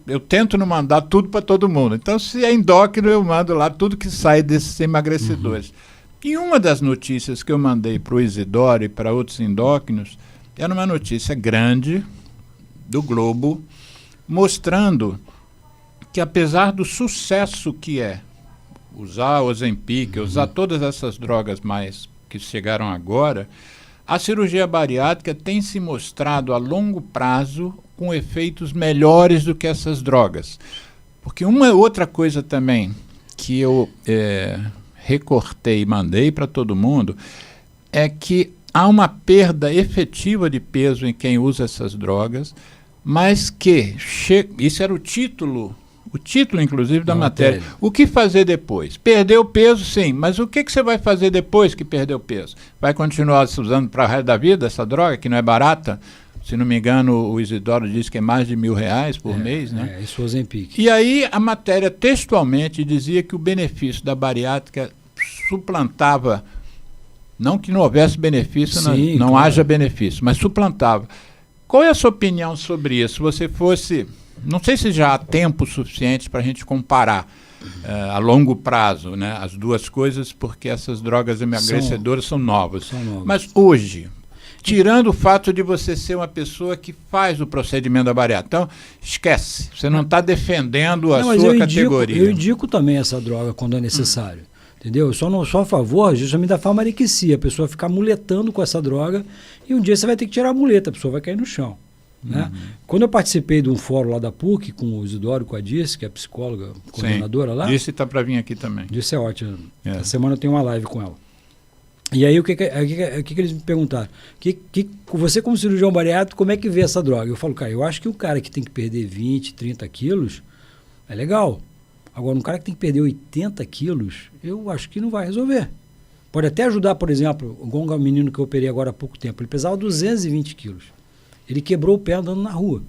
eu tento não mandar tudo para todo mundo. Então, se é endócrino, eu mando lá tudo que sai desses emagrecedores. E uma das notícias que eu mandei para o Isidoro e para outros endócrinos era uma notícia grande do Globo, mostrando que apesar do sucesso que é usar Ozempic, usar todas essas drogas mais que chegaram agora, a cirurgia bariátrica tem se mostrado a longo prazo com efeitos melhores do que essas drogas. Porque uma outra coisa também que eu recortei e mandei para todo mundo é que há uma perda efetiva de peso em quem usa essas drogas, mas que isso era o título inclusive da matéria. O que fazer depois? Perdeu peso, sim, mas o que você vai fazer depois que perdeu peso? Vai continuar usando para o resto da vida essa droga, que não é barata? Se não me engano, o Isidoro disse que é mais de R$1.000 por mês, né? Isso é Ozempic. E aí a matéria textualmente dizia que o benefício da bariátrica suplantava, não que não houvesse benefício, sim, não haja benefício, mas suplantava. Qual é a sua opinião sobre isso? Se você fosse... Não sei se já há tempo suficiente para a gente comparar a longo prazo, né, as duas coisas, porque essas drogas emagrecedoras são novas. Mas hoje, tirando o fato de você ser uma pessoa que faz o procedimento da bariátrica, então esquece, você não está defendendo a sua categoria. Eu indico também essa droga quando é necessário. Entendeu? Eu só não sou a favor justamente da farmaquecia, a pessoa ficar muletando com essa droga e um dia você vai ter que tirar a muleta, a pessoa vai cair no chão. Né? Quando eu participei de um fórum lá da PUC com o Isidoro, com a Dirce, que é a psicóloga, coordenadora lá. Dirce está para vir aqui também. Dirce é ótima. Essa semana eu tenho uma live com ela. E aí o que eles me perguntaram? Você como cirurgião bariátrico, como é que vê essa droga? Eu falo, cara, eu acho que o cara que tem que perder 20, 30 quilos é legal. Agora, um cara que tem que perder 80 quilos, eu acho que não vai resolver. Pode até ajudar, por exemplo, o menino que eu operei agora há pouco tempo, ele pesava 220 quilos. Ele quebrou o pé andando na rua.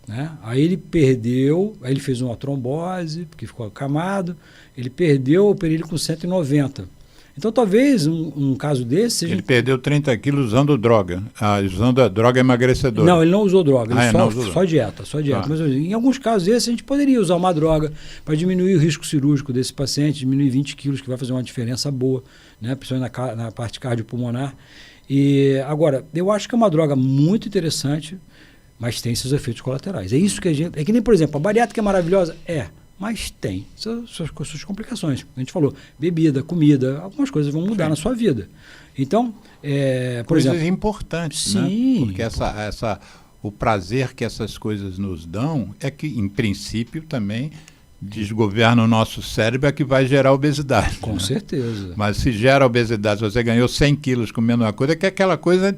Né? Aí ele perdeu, aí ele fez uma trombose, porque ficou acamado, ele perdeu, eu operei ele com 190. Então talvez um caso desse seja... Ele perdeu 30 quilos usando droga, usando a droga emagrecedora. Não, ele não usou droga, ele só dieta. Mas em alguns casos desses a gente poderia usar uma droga para diminuir o risco cirúrgico desse paciente, diminuir 20 quilos, que vai fazer uma diferença boa, né? Principalmente na parte cardiopulmonar. E agora, eu acho que é uma droga muito interessante, mas tem seus efeitos colaterais. É isso que a gente... É que nem, por exemplo, a bariátrica é maravilhosa? Mas tem suas complicações. A gente falou, bebida, comida, algumas coisas vão mudar na sua vida. Então, por coisas exemplo... importantes, sim, né? Porque o prazer que essas coisas nos dão é que, em princípio, também desgoverna o nosso cérebro, é que vai gerar obesidade. Com certeza. Mas se gera obesidade, se você ganhou 100 quilos comendo uma coisa, é que aquela coisa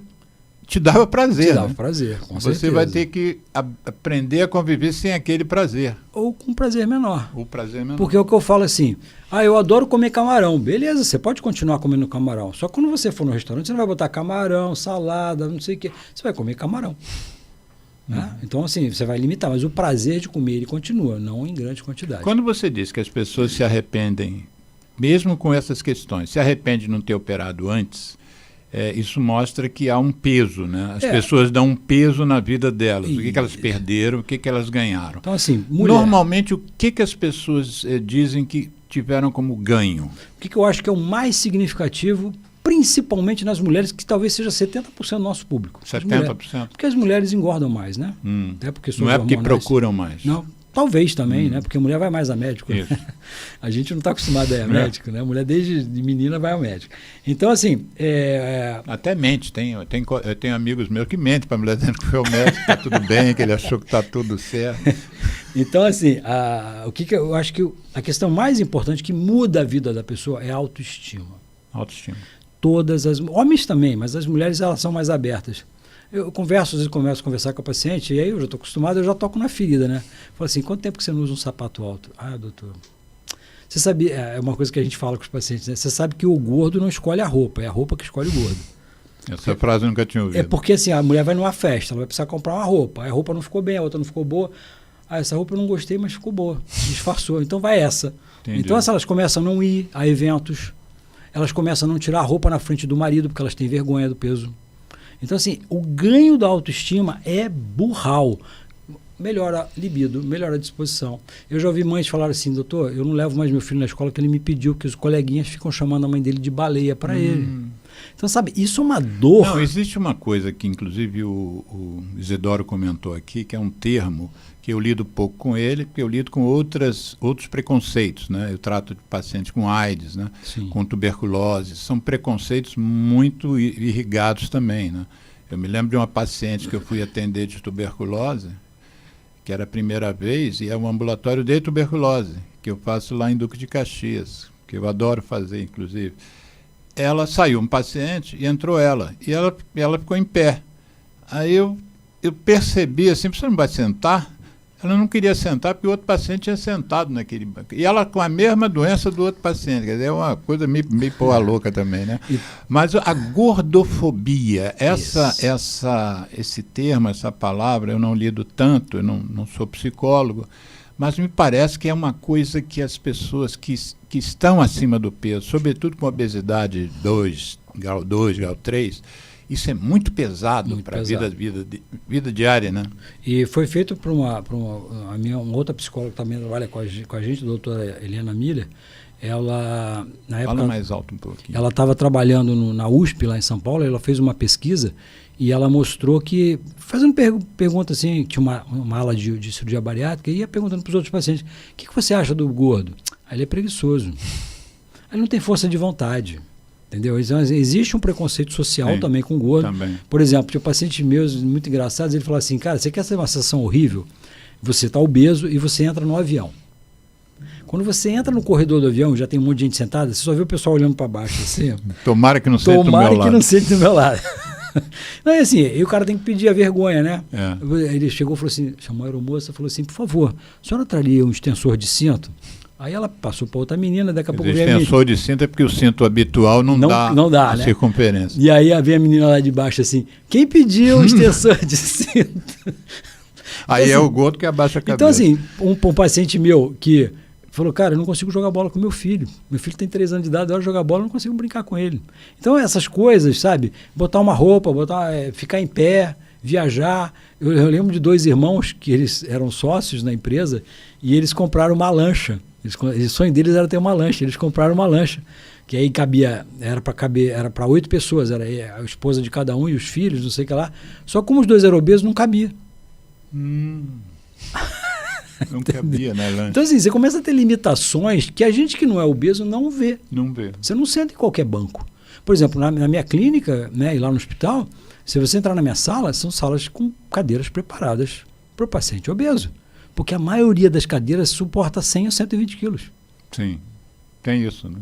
te dava prazer. Te dava prazer, com certeza. Você vai ter que aprender a conviver sem aquele prazer. Ou com um prazer menor. O prazer menor. Porque é o que eu falo assim, eu adoro comer camarão. Beleza, você pode continuar comendo camarão. Só que quando você for no restaurante, você não vai botar camarão, salada, não sei o quê. Você vai comer camarão. Né? Então, assim, você vai limitar, mas o prazer de comer ele continua, não em grande quantidade. Quando você diz que as pessoas se arrependem, mesmo com essas questões, se arrependem de não ter operado antes, isso mostra que há um peso, né? As pessoas dão um peso na vida delas, o que elas perderam, o que elas ganharam. Então, assim, mulher... Normalmente, o que as pessoas dizem que tiveram como ganho? O que eu acho que é o mais significativo, principalmente nas mulheres, que talvez seja 70% do nosso público. 70%? Porque as mulheres engordam mais, né? Até porque não é porque procuram mais. Não, talvez também, né? Porque a mulher vai mais a médico. Né? A gente não está acostumado a ir a médico, né? A mulher desde menina vai ao médico. Então, assim... Até mente. Eu tenho amigos meus que mentem para a mulher dizendo que foi ao médico, está tudo bem, que ele achou que está tudo certo. Então, assim, o que eu acho que a questão mais importante que muda a vida da pessoa é a autoestima. Autoestima. Homens também, mas as mulheres elas são mais abertas. Eu começo a conversar com a paciente, e aí eu já estou acostumado, eu já toco na ferida, né? Falo assim, quanto tempo que você não usa um sapato alto? Ah, doutor, você sabe, é uma coisa que a gente fala com os pacientes, né? Você sabe que o gordo não escolhe a roupa, é a roupa que escolhe o gordo. Essa frase eu nunca tinha ouvido. É porque assim, a mulher vai numa festa, ela vai precisar comprar uma roupa, a roupa não ficou bem, a outra não ficou boa. Ah, essa roupa eu não gostei, mas ficou boa, disfarçou, então vai essa. Entendi. Então elas começam a não ir a eventos, elas começam a não tirar a roupa na frente do marido, porque elas têm vergonha do peso. Então, assim, o ganho da autoestima é burral. Melhora a libido, melhora a disposição. Eu já ouvi mães falar assim, doutor, eu não levo mais meu filho na escola porque ele me pediu, que os coleguinhas ficam chamando a mãe dele de baleia para ele. Então, sabe, isso é uma dor. Não, existe uma coisa que, inclusive, o Isidoro comentou aqui, que é um termo que eu lido pouco com ele, porque eu lido com outros preconceitos, né? Eu trato de pacientes com AIDS, né? Com tuberculose. São preconceitos muito irrigados também, né? Eu me lembro de uma paciente que eu fui atender de tuberculose, que era a primeira vez, e é um ambulatório de tuberculose, que eu faço lá em Duque de Caxias, que eu adoro fazer, inclusive. Ela saiu um paciente e entrou ela, e ela ficou em pé. Aí eu percebi assim, você não vai sentar? Ela não queria sentar porque o outro paciente tinha sentado naquele banco. E ela com a mesma doença do outro paciente. Quer dizer, é uma coisa meio porra louca também, né? Mas a gordofobia, esse termo, essa palavra, eu não lido tanto, eu não sou psicólogo, mas me parece que é uma coisa que as pessoas que estão acima do peso, sobretudo com obesidade 2, grau 2, grau 3, isso é muito pesado para a vida diária, né? E foi feito por uma outra psicóloga que também trabalha com a gente, a doutora Helena Miller. Ela, na época, fala mais alto um pouquinho. Ela estava trabalhando na USP, lá em São Paulo, ela fez uma pesquisa e ela mostrou que, fazendo pergunta assim, tinha uma ala de cirurgia bariátrica, e ia perguntando para os outros pacientes, o que você acha do gordo? Aí ele é preguiçoso. Aí ele não tem força de vontade. Entendeu? Então, existe um preconceito social também com o gordo. Também. Por exemplo, tinha pacientes meus muito engraçados, ele falou assim, cara, você quer ter uma sensação horrível? Você está obeso e você entra no avião. Quando você entra no corredor do avião, já tem um monte de gente sentada, você só vê o pessoal olhando para baixo assim. Tomara que não sente do meu lado. Tomara que não sente do meu lado. Não, é assim, e o cara tem que pedir a vergonha, né? Ele chegou e falou assim, chamou a aeromoça e falou assim, por favor, a senhora traria um extensor de cinto? Aí ela passou para outra menina, daqui a pouco veio a menina. O extensor de cinto é porque o cinto habitual não dá a circunferência. E aí veio a menina lá de baixo assim, quem pediu um extensor de cinto? Aí então, é o gordo que abaixa a cabeça. Então assim, um paciente meu que falou, cara, eu não consigo jogar bola com meu filho. Meu filho tem 3 anos de idade, eu hora de jogar bola, eu não consigo brincar com ele. Então essas coisas, sabe? Botar uma roupa, ficar em pé, viajar. Eu lembro de 2 irmãos que eles eram sócios na empresa e eles compraram uma lancha. O sonho deles era ter uma lancha, eles compraram uma lancha, que aí era para 8 pessoas, era a esposa de cada um e os filhos, não sei o que lá. Só como os 2 eram obesos, não cabia. Não cabia, né, lancha? Então assim, você começa a ter limitações que a gente que não é obeso não vê. Não vê. Você não senta em qualquer banco. Por exemplo, na minha clínica, né, e lá no hospital, se você entrar na minha sala, são salas com cadeiras preparadas para o paciente obeso. Porque a maioria das cadeiras suporta 100 a 120 quilos. Sim, tem isso, né?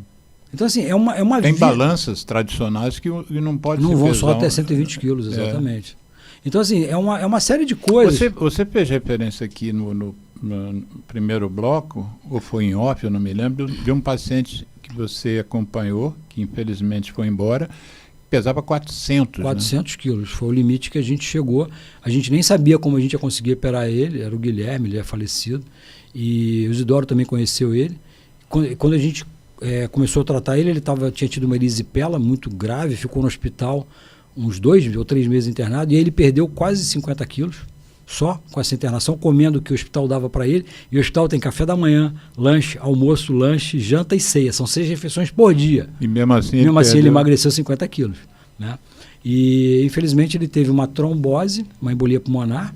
Então, assim, é uma tem balanças tradicionais que não pode ser não vão só até 120 quilos, exatamente. Então, assim, é uma série de coisas. Você fez referência aqui no primeiro bloco, ou foi em off, eu não me lembro, de um paciente que você acompanhou, que infelizmente foi embora, pesava 400. 400 quilos, foi o limite que a gente chegou. A gente nem sabia como a gente ia conseguir operar ele, era o Guilherme, ele é falecido, e o Isidoro também conheceu ele. Quando a gente começou a tratar ele, tinha tido uma erisipela muito grave, ficou no hospital uns 2 ou 3 meses internado, e ele perdeu quase 50 quilos, só com essa internação, comendo o que o hospital dava para ele. E o hospital tem café da manhã, lanche, almoço, lanche, janta e ceia. São 6 refeições por dia. E mesmo assim ele emagreceu 50 quilos. Né? E infelizmente ele teve uma trombose, uma embolia pulmonar.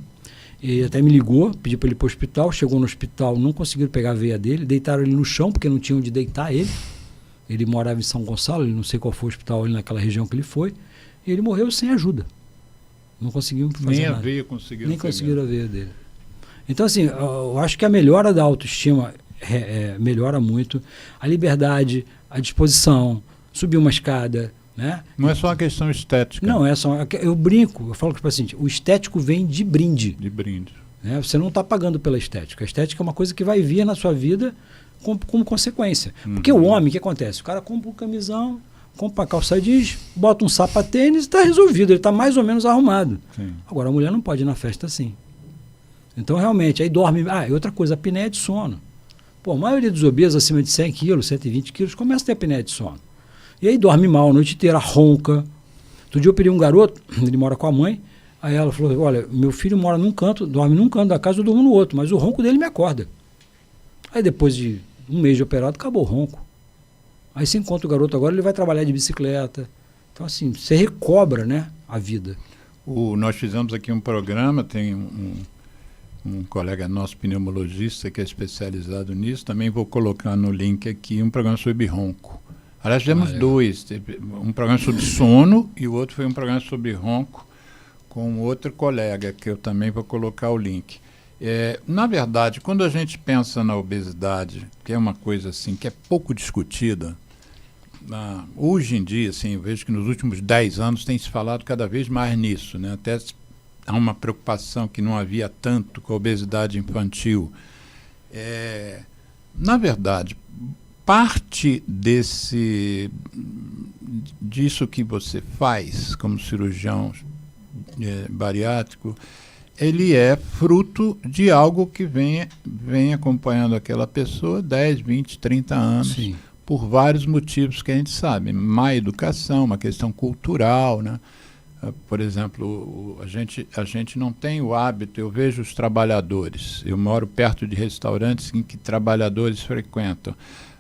E até me ligou, pediu para ele ir para o hospital. Chegou no hospital, não conseguiram pegar a veia dele. Deitaram ele no chão, porque não tinham onde deitar ele. Ele morava em São Gonçalo, não sei qual foi o hospital ali naquela região que ele foi. E ele morreu sem ajuda. Não conseguimos fazer nem nada. A veia conseguiram. Nem conseguiram a veia dele. Então, assim, eu acho que a melhora da autoestima melhora muito. A liberdade, a disposição, subir uma escada, né? Não é só uma questão estética. Não, eu brinco, eu falo que o paciente, o estético vem de brinde. De brinde. Né? Você não está pagando pela estética. A estética é uma coisa que vai vir na sua vida como consequência. Porque o homem, o que acontece? O cara compra um camisão, compra uma calça jeans, bota um sapatênis e está resolvido, ele está mais ou menos arrumado. Sim. Agora, a mulher não pode ir na festa assim. Então, realmente, aí dorme... e outra coisa, a apneia de sono. Pô, a maioria dos obesos acima de 100 quilos, 120 quilos, começa a ter apneia de sono. E aí dorme mal a noite inteira, ronca. Outro dia eu pedi um garoto, ele mora com a mãe, aí ela falou, olha, meu filho mora num canto, dorme num canto da casa, eu durmo no outro, mas o ronco dele me acorda. Aí depois de 1 mês de operado, acabou o ronco. Aí você encontra o garoto agora, ele vai trabalhar de bicicleta. Então, assim, você recobra, né, a vida. Nós fizemos aqui um programa, tem um colega nosso, pneumologista, que é especializado nisso, também vou colocar no link aqui um programa sobre ronco. Aliás, fizemos 2, um programa sobre sono e o outro foi um programa sobre ronco com outro colega, que eu também vou colocar o link. Na verdade, quando a gente pensa na obesidade, que é uma coisa assim que é pouco discutida, hoje em dia, assim, eu vejo que nos últimos 10 anos tem se falado cada vez mais nisso, né? Até há uma preocupação que não havia tanto com a obesidade infantil. Na verdade, parte disso que você faz como cirurgião bariátrico, ele é fruto de algo que vem acompanhando aquela pessoa 10, 20, 30 anos. Sim. Por vários motivos que a gente sabe. Má educação, uma questão cultural, né? Por exemplo, a gente não tem o hábito, eu vejo os trabalhadores, eu moro perto de restaurantes em que trabalhadores frequentam.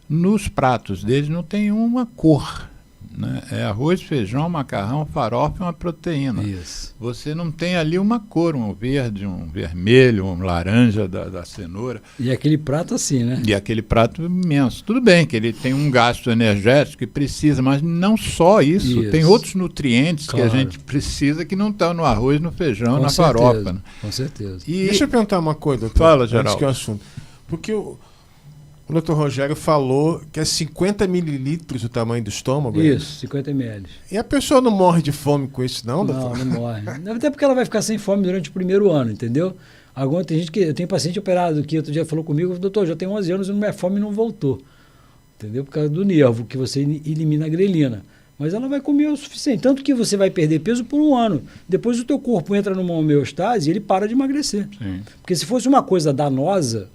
Nos pratos deles não tem uma cor, né? É arroz, feijão, macarrão, farofa e uma proteína. Isso. Você não tem ali uma cor, um verde, um vermelho, um laranja da cenoura. E aquele prato assim, né? E aquele prato imenso. Tudo bem que ele tem um gasto energético que precisa, mas não só isso. Tem outros nutrientes que a gente precisa que não estão no arroz, no feijão, na farofa. Né? Com certeza. Deixa eu perguntar uma coisa, doutor. Fala, Geraldo. Que é o assunto. Porque o doutor Rogério falou que é 50 mililitros o tamanho do estômago. Isso, 50 ml. E a pessoa não morre de fome com isso, não, doutor? Não morre. Até porque ela vai ficar sem fome durante o primeiro ano, entendeu? Agora tem gente eu tenho paciente operado que outro dia falou comigo, doutor, já tenho 11 anos e minha fome não voltou. Entendeu? Por causa do nervo, que você elimina a grelina. Mas ela vai comer o suficiente. Tanto que você vai perder peso por 1 ano. Depois o teu corpo entra numa homeostase e ele para de emagrecer. Sim. Porque se fosse uma coisa danosa,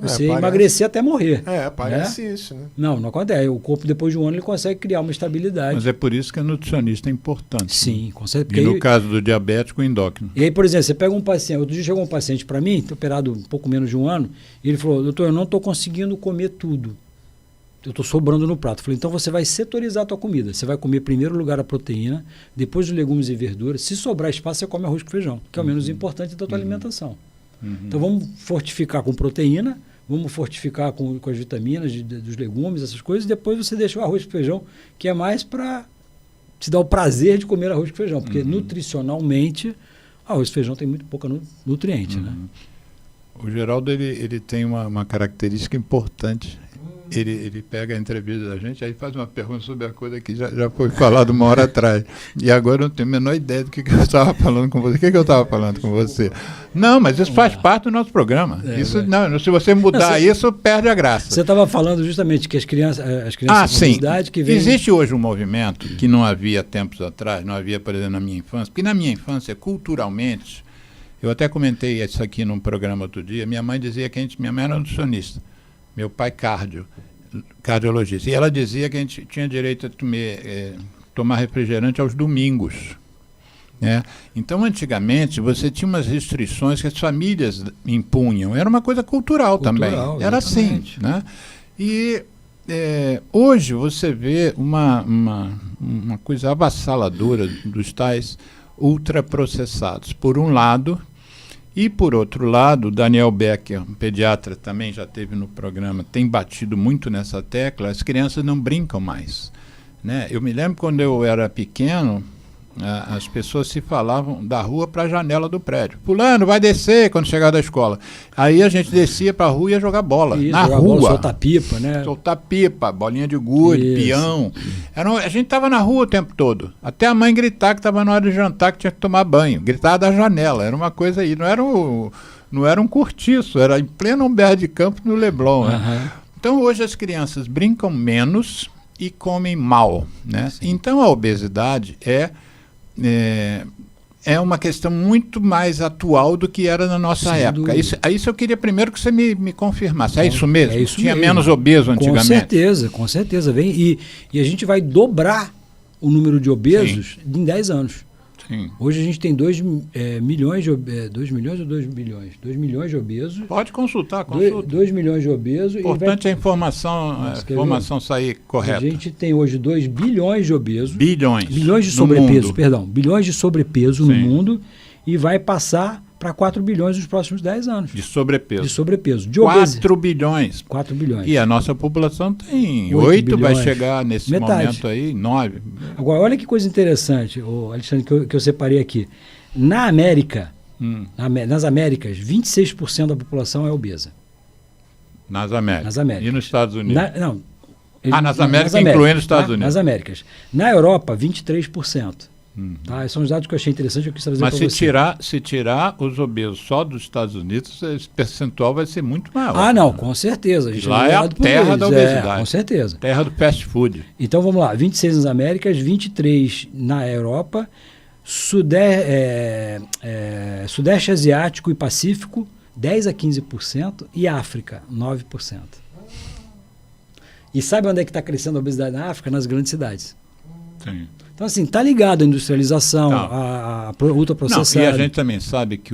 você ia emagrecer até morrer. Parece isso, né? Não acontece. O corpo, depois de 1 ano, ele consegue criar uma estabilidade. Mas é por isso que a nutricionista é importante. Sim, né? com certeza. E no caso do diabético, o endócrino. E aí, por exemplo, você pega um paciente... Outro dia chegou um paciente para mim, operado um pouco menos de 1 ano, e ele falou, doutor, eu não estou conseguindo comer tudo. Eu estou sobrando no prato. Eu falei, então você vai setorizar a tua comida. Você vai comer, em primeiro lugar, a proteína, depois os legumes e verduras. Se sobrar espaço, você come arroz com feijão, que é o menos importante da tua alimentação. Então, vamos fortificar com proteína, vamos fortificar com as vitaminas dos legumes, essas coisas, e depois você deixa o arroz com feijão, que é mais para te dar o prazer de comer arroz com feijão, porque nutricionalmente, arroz e feijão tem muito pouca nutriente. Né? O Geraldo ele tem uma característica importante. ele pega a entrevista da gente, aí faz uma pergunta sobre a coisa que já foi falado uma hora atrás. E agora eu não tenho a menor ideia do que eu estava falando com você. O que eu estava falando com você? Não, mas isso faz parte do nosso programa. Isso, não, se você mudar isso, perde a graça. Você estava falando justamente que as crianças com obesidade que vem... Existe hoje um movimento que não havia tempos atrás, não havia, por exemplo, na minha infância, porque na minha infância, culturalmente, eu até comentei isso aqui num programa outro dia, minha mãe dizia que minha mãe era nutricionista, meu pai cardiologista, e ela dizia que a gente tinha direito a tomar refrigerante aos domingos. Né? Então, antigamente, você tinha umas restrições que as famílias impunham. Era uma coisa cultural também. Era exatamente. Assim. Né? E hoje você vê uma coisa avassaladora dos tais ultraprocessados. Por um lado, e por outro lado, Daniel Becker, um pediatra, também já esteve no programa, tem batido muito nessa tecla, as crianças não brincam mais. Né? Eu me lembro quando eu era pequeno, as pessoas se falavam da rua para a janela do prédio. Fulano, vai descer quando chegar da escola. Aí a gente descia para a rua e ia jogar bola. Na rua. Bola, soltar pipa, né? Soltar pipa, bolinha de gude, peão. A gente estava na rua o tempo todo. Até a mãe gritar que estava na hora de jantar, que tinha que tomar banho. Gritar da janela. Era uma coisa aí. Não era um cortiço, era em pleno Humberto de Campos, no Leblon. Né? Então hoje as crianças brincam menos e comem mal. Né? Então a obesidade é uma questão muito mais atual do que era na nossa época. Isso eu queria primeiro que você me confirmasse. É isso mesmo? É isso Tinha mesmo. menos obeso antigamente? Com certeza. Vem, e a gente vai dobrar o número de obesos em 10 anos. Sim. Hoje a gente tem 2 milhões de obesos. 2 milhões ou 2 bilhões? 2 milhões de obesos. Pode consultar. 2 milhões de obesos. Importante a informação sair correta. A gente tem hoje 2 bilhões de obesos. Bilhões de sobrepeso, perdão. Bilhões de sobrepeso no mundo e vai passar para 4 bilhões nos próximos 10 anos. De sobrepeso. De sobrepeso. 4 bilhões. 4 bilhões. E a nossa população tem 8, vai chegar nesse momento aí, 9. Agora, olha que coisa interessante, Alexandre, que eu separei aqui. Na América, nas Américas, 26% da população é obesa. Nas Américas. E nos Estados Unidos? Nas Américas, incluindo os Estados Unidos. Nas Américas. Na Europa, 23%. Tá? Esses são os dados que eu achei interessante, eu quis trazer para você. Mas se tirar os obesos só dos Estados Unidos, esse percentual vai ser muito maior. Ah, não, com certeza. A gente lá é a terra da obesidade. Com certeza. Terra do fast food. Então vamos lá, 26 nas Américas, 23 na Europa, Sudeste Asiático e Pacífico, 10 a 15%, e África, 9%. E sabe onde é que está crescendo a obesidade na África? Nas grandes cidades. Sim. Então, assim, está ligado à industrialização, a ultraprocessada. E a gente também sabe que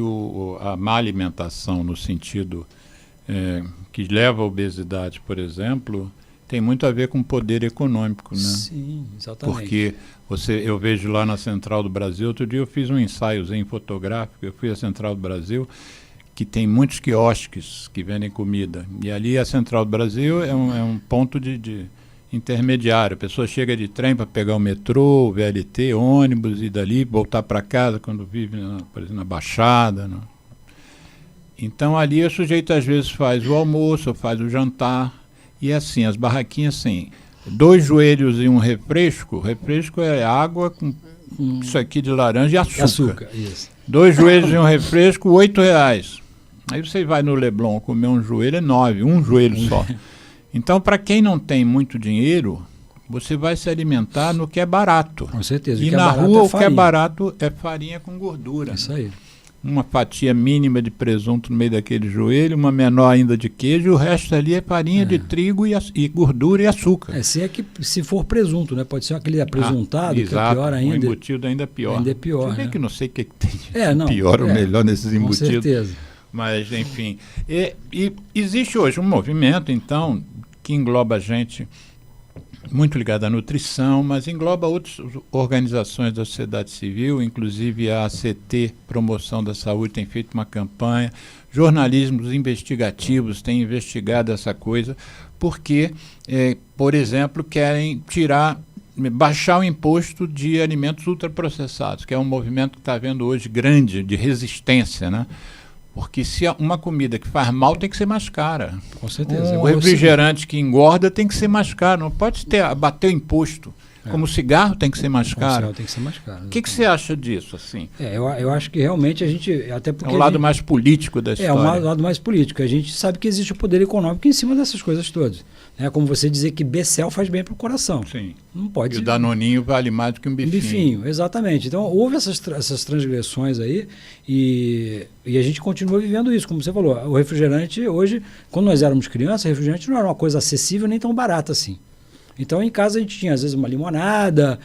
a má alimentação, no sentido que leva à obesidade, por exemplo, tem muito a ver com poder econômico. Né? Sim, exatamente. Porque eu vejo lá na Central do Brasil, outro dia eu fiz um ensaiozinho fotográfico, eu fui à Central do Brasil, que tem muitos quiosques que vendem comida. E ali a Central do Brasil é um ponto de intermediário. A pessoa chega de trem para pegar o metrô, o VLT, ônibus, e dali voltar para casa quando vive, por exemplo, na Baixada. Então ali o sujeito às vezes faz o almoço, faz o jantar, e assim, as barraquinhas assim, 2 joelhos e um refresco. Refresco é água com isso aqui de laranja e açúcar. Isso. 2 joelhos e um refresco, R$8. Aí você vai no Leblon comer um joelho, é 9, um joelho só. Então, para quem não tem muito dinheiro, você vai se alimentar no que é barato. Com certeza. E na rua o que é barato é farinha com gordura. Isso aí. Uma fatia mínima de presunto no meio daquele joelho, uma menor ainda de queijo, e o resto ali é farinha de trigo e gordura e açúcar. Se for presunto, né? Pode ser aquele apresuntado, que é pior ainda. O embutido ainda é pior. Ainda é pior. Você vê que não sei o que tem pior ou melhor nesses embutidos. Com certeza. Mas, enfim. E existe hoje um movimento, então, que engloba gente muito ligada à nutrição, mas engloba outras organizações da sociedade civil, inclusive a ACT, Promoção da Saúde, tem feito uma campanha, jornalismos investigativos têm investigado essa coisa, porque, por exemplo, querem baixar o imposto de alimentos ultraprocessados, que é um movimento que está havendo hoje grande, de resistência, né? Porque se uma comida que faz mal tem que ser mais cara. Com certeza. Um refrigerante que engorda tem que ser mais caro. Não pode bater o imposto. Como o cigarro tem que ser mais caro. O cigarro tem que ser mais caro. O que você acha disso, assim? Eu acho que realmente a gente... Até porque é um lado mais político da história. É um lado mais político. A gente sabe que existe o poder econômico em cima dessas coisas todas. É como você dizer que Becel faz bem para o coração. Sim. Não pode. E o Danoninho vale mais do que um bifinho. Bifinho, exatamente. Então houve essas transgressões aí e a gente continua vivendo isso. Como você falou, o refrigerante hoje, quando nós éramos crianças, o refrigerante não era uma coisa acessível nem tão barata assim. Então, em casa, a gente tinha, às vezes, uma limonada,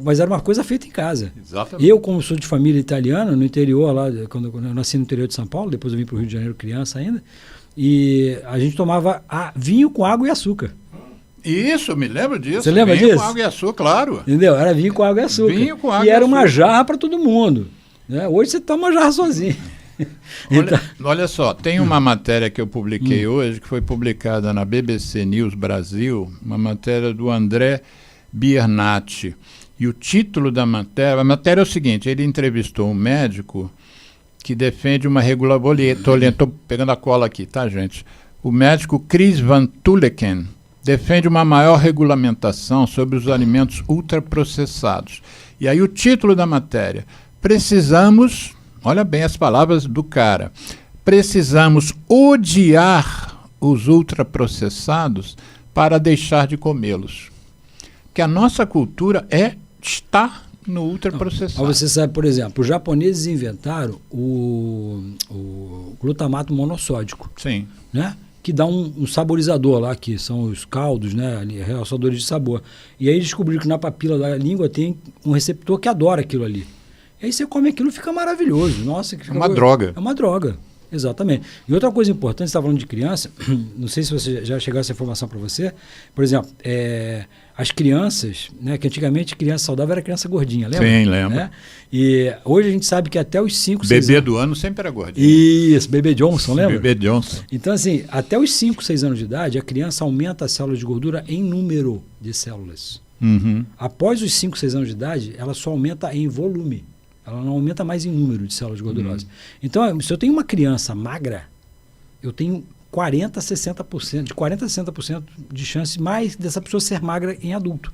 mas era uma coisa feita em casa. Exatamente. Eu, como sou de família italiana, no interior, lá, quando eu nasci no interior de São Paulo, depois eu vim para o Rio de Janeiro criança ainda, e a gente tomava vinho com água e açúcar. Isso, eu me lembro disso. Você lembra disso? Vinho com água e açúcar, claro. Entendeu? Era vinho com água e açúcar. Vinho com água e era uma jarra para todo mundo. Né? Hoje você toma uma jarra sozinho. Olha só, tem uma matéria que eu publiquei hoje, que foi publicada na BBC News Brasil, uma matéria do André Biernati. E o título da matéria... A matéria é o seguinte, ele entrevistou um médico que defende uma Estou pegando a cola aqui, tá, gente? O médico Chris Van Tulleken defende uma maior regulamentação sobre os alimentos ultraprocessados. E aí o título da matéria... Precisamos... Olha bem as palavras do cara. Precisamos odiar os ultraprocessados para deixar de comê-los. Porque a nossa cultura está no ultraprocessado. Você sabe, por exemplo, os japoneses inventaram o glutamato monossódico. Sim. Né? Que dá um saborizador lá, que são os caldos, né, realçadores de sabor. E aí descobriram que na papila da língua tem um receptor que adora aquilo ali. E aí você come aquilo e fica maravilhoso. Nossa, que fica droga. É uma droga, exatamente. E outra coisa importante, você está falando de criança, não sei se você já chegou essa informação para você, por exemplo, as crianças, né, que antigamente criança saudável era criança gordinha, lembra? Sim, lembro. Né? E hoje a gente sabe que até os 5, 6 anos... Bebê do ano sempre era gordinho. Isso, bebê Johnson, lembra? Bebê Johnson. Então, assim, até os 5, 6 anos de idade, a criança aumenta as células de gordura em número de células. Uhum. Após os 5, 6 anos de idade, ela só aumenta em volume. Ela não aumenta mais em número de células gordurosas. Então, se eu tenho uma criança magra, eu tenho 40% a 60% de chance mais dessa pessoa ser magra em adulto.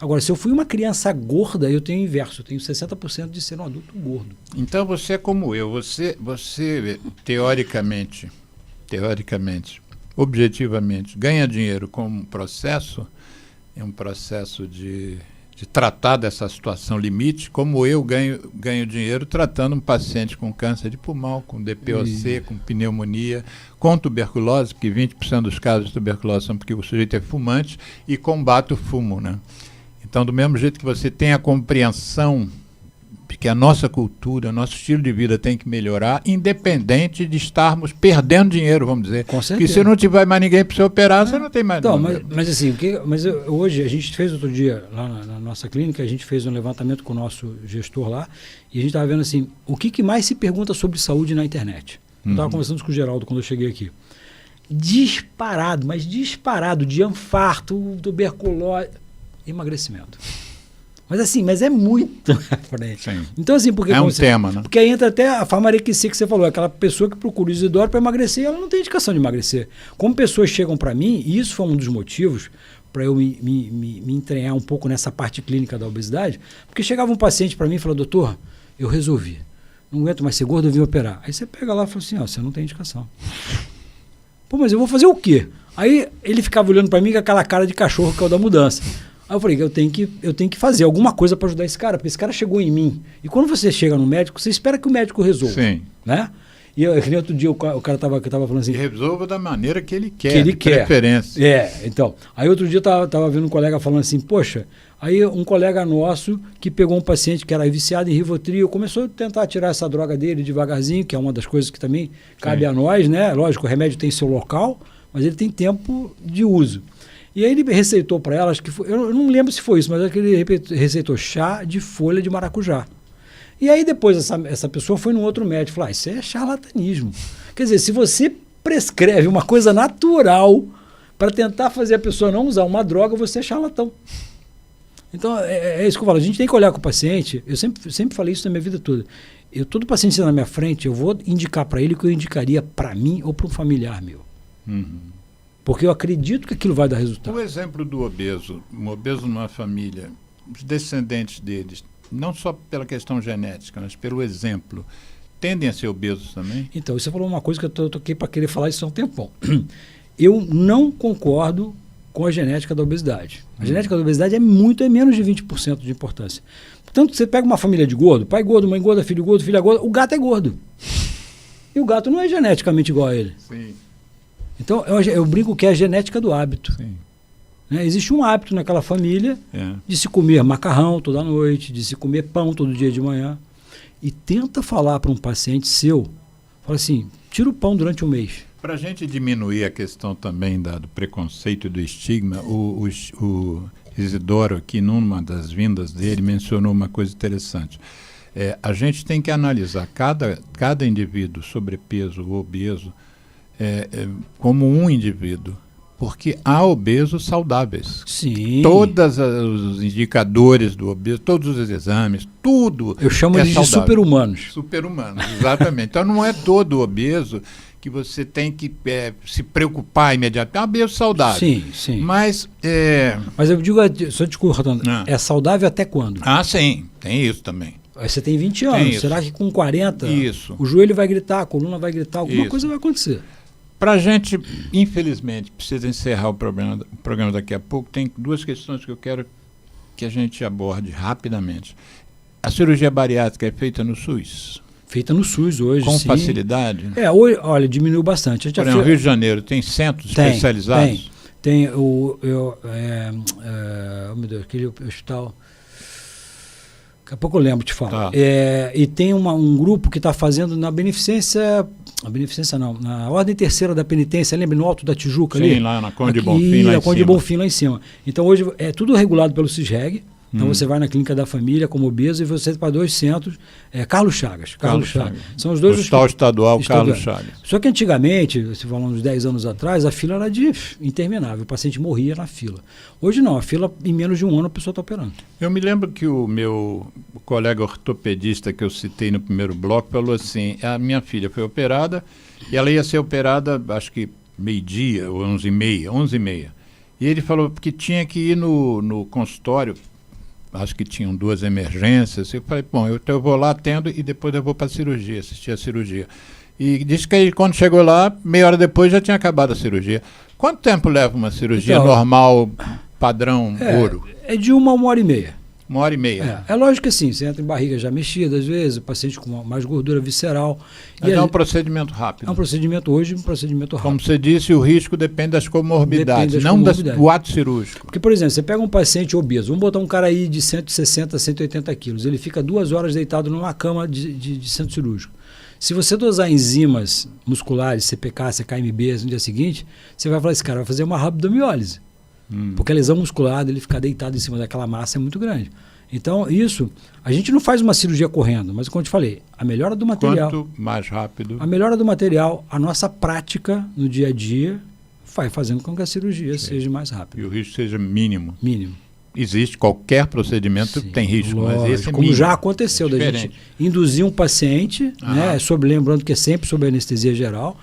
Agora, se eu fui uma criança gorda, eu tenho o inverso. Eu tenho 60% de ser um adulto gordo. Então, você é como eu. Você teoricamente, objetivamente, ganha dinheiro com um processo, é um processo de tratar dessa situação limite, como eu ganho dinheiro tratando um paciente com câncer de pulmão, com DPOC, com pneumonia, com tuberculose, porque 20% dos casos de tuberculose são porque o sujeito é fumante, e combate o fumo, né? Então, do mesmo jeito que você tem a compreensão de que a nossa cultura, nosso estilo de vida tem que melhorar, independente de estarmos perdendo dinheiro, vamos dizer. Com certeza. Porque se não tiver mais ninguém para você operar, você não tem mais então, mas assim, hoje a gente fez outro dia, lá na nossa clínica, a gente fez um levantamento com o nosso gestor lá, e a gente estava vendo assim, o que mais se pergunta sobre saúde na internet. Eu estava conversando com o Geraldo quando eu cheguei aqui. Disparado, de infarto, tuberculose, emagrecimento. Mas assim, é muito à frente. Sim. Então, assim, porque é um tema, né? Porque aí entra até a farmarequia que você falou, aquela pessoa que procura o Isidoro para emagrecer, ela não tem indicação de emagrecer. Como pessoas chegam para mim, e isso foi um dos motivos para eu me entranhar um pouco nessa parte clínica da obesidade, porque chegava um paciente para mim e falava, doutor, eu resolvi, não aguento mais ser gordo, eu vim operar. Aí você pega lá e fala assim, você não tem indicação. Pô, mas eu vou fazer o quê? Aí ele ficava olhando para mim com aquela cara de cachorro que é o da mudança. Aí eu falei, eu tenho que fazer alguma coisa para ajudar esse cara, porque esse cara chegou em mim. E quando você chega no médico, você espera que o médico resolva. Sim. Né? E outro dia o cara estava falando assim... E resolva da maneira que ele quer, que ele quer. Preferência. Então. Aí outro dia eu estava vendo um colega falando assim, poxa, aí um colega nosso que pegou um paciente que era viciado em Rivotril, começou a tentar tirar essa droga dele devagarzinho, que é uma das coisas que também cabe a nós, né? Lógico, o remédio tem seu local, mas ele tem tempo de uso. E aí ele receitou para ela, acho que foi, eu não lembro se foi isso, mas ele receitou chá de folha de maracujá. E aí depois essa pessoa foi num outro médico e falou, isso é charlatanismo. Quer dizer, se você prescreve uma coisa natural para tentar fazer a pessoa não usar uma droga, você é charlatão. Então é isso que eu falo, a gente tem que olhar com o paciente, eu sempre falei isso na minha vida toda. todo paciente na minha frente, eu vou indicar para ele o que eu indicaria para mim ou para um familiar meu. Porque eu acredito que aquilo vai dar resultado. O exemplo do obeso, um obeso numa família, os descendentes deles, não só pela questão genética, mas pelo exemplo, tendem a ser obesos também? Então, você falou uma coisa que eu toquei para querer falar isso há um tempão. Eu não concordo com a genética da obesidade. A genética da obesidade é menos de 20% de importância. Portanto, você pega uma família de gordo, pai gordo, mãe gorda, filho gordo, filha gorda, o gato é gordo. E o gato não é geneticamente igual a ele. Sim. Então, eu brinco que é a genética do hábito. Sim. Né? Existe um hábito naquela família de se comer macarrão toda noite, de se comer pão todo dia de manhã. E tenta falar para um paciente seu, fala assim, tira o pão durante um mês. Para a gente diminuir a questão também do preconceito e do estigma, o Isidoro aqui, numa das vindas dele, mencionou uma coisa interessante. A gente tem que analisar cada indivíduo sobrepeso ou obeso como um indivíduo, porque há obesos saudáveis. Sim. Todos os indicadores do obeso, todos os exames, tudo. Eu chamo eles de super-humanos. Super-humanos, exatamente. Então não é todo obeso que você tem que se preocupar imediatamente. É um obeso saudável. Sim, sim. Mas eu digo, só te cortando, é saudável até quando? Ah, sim, tem isso também. Você tem 20 anos, será que com 40 o joelho vai gritar, a coluna vai gritar, alguma coisa vai acontecer? Para a gente, infelizmente, precisa encerrar o programa daqui a pouco, tem duas questões que eu quero que a gente aborde rapidamente. A cirurgia bariátrica é feita no SUS? Feita no SUS hoje, com sim. facilidade? Hoje, olha, diminuiu bastante. Por exemplo, no Rio de Janeiro tem centros especializados? Tem meu Deus, aquele hospital... Daqui a pouco eu lembro, te falo. Tá. E tem um grupo que está fazendo na beneficência... A beneficência não, na ordem terceira da penitência, lembra, no Alto da Tijuca ali? Sim, lá na Conde Bonfim, lá em cima. Conde Bonfim, lá em cima. Então hoje é tudo regulado pelo CISREG. Então você vai na clínica da família como obeso e você para 2 centros, Carlos Chagas. São os dois Hospital Estadual Carlos Chagas. Só que antigamente, se falando uns 10 anos atrás, a fila era interminável, o paciente morria na fila. Hoje não, a fila em menos de um ano a pessoa está operando. Eu me lembro que o meu colega ortopedista que eu citei no primeiro bloco falou assim, a minha filha foi operada e ela ia ser operada, acho que meio-dia ou 11h30. E ele falou que tinha que ir no consultório, acho que tinham 2 emergências. Eu falei, bom, eu vou lá, atendo e depois eu vou para a cirurgia, assistir a cirurgia. E disse que aí, quando chegou lá, meia hora depois já tinha acabado a cirurgia. Quanto tempo leva uma cirurgia normal, padrão, ouro? É de 1 a 1h30. 1h30. É lógico que assim, você entra em barriga já mexida, às vezes, o paciente com mais gordura visceral. Mas é um procedimento rápido. É um procedimento rápido. Como você disse, o risco depende das comorbidades, do ato cirúrgico. Porque, por exemplo, você pega um paciente obeso, vamos botar um cara aí de 160, 180 quilos, ele fica 2 horas deitado numa cama de centro cirúrgico. Se você dosar enzimas musculares, CPK, CKMB, no dia seguinte, você vai falar, esse cara vai fazer uma rabdomiólise. Porque a lesão muscular dele ficar deitado em cima daquela massa é muito grande. Então, isso, a gente não faz uma cirurgia correndo, mas como eu te falei, a melhora do material... Quanto mais rápido... A melhora do material, a nossa prática no dia a dia, vai fazendo com que a cirurgia seja mais rápida. E o risco seja mínimo. Mínimo. Existe qualquer procedimento que tem risco, lógico, mas esse é como mínimo. já aconteceu, da gente induzir um paciente, lembrando que é sempre sob anestesia geral,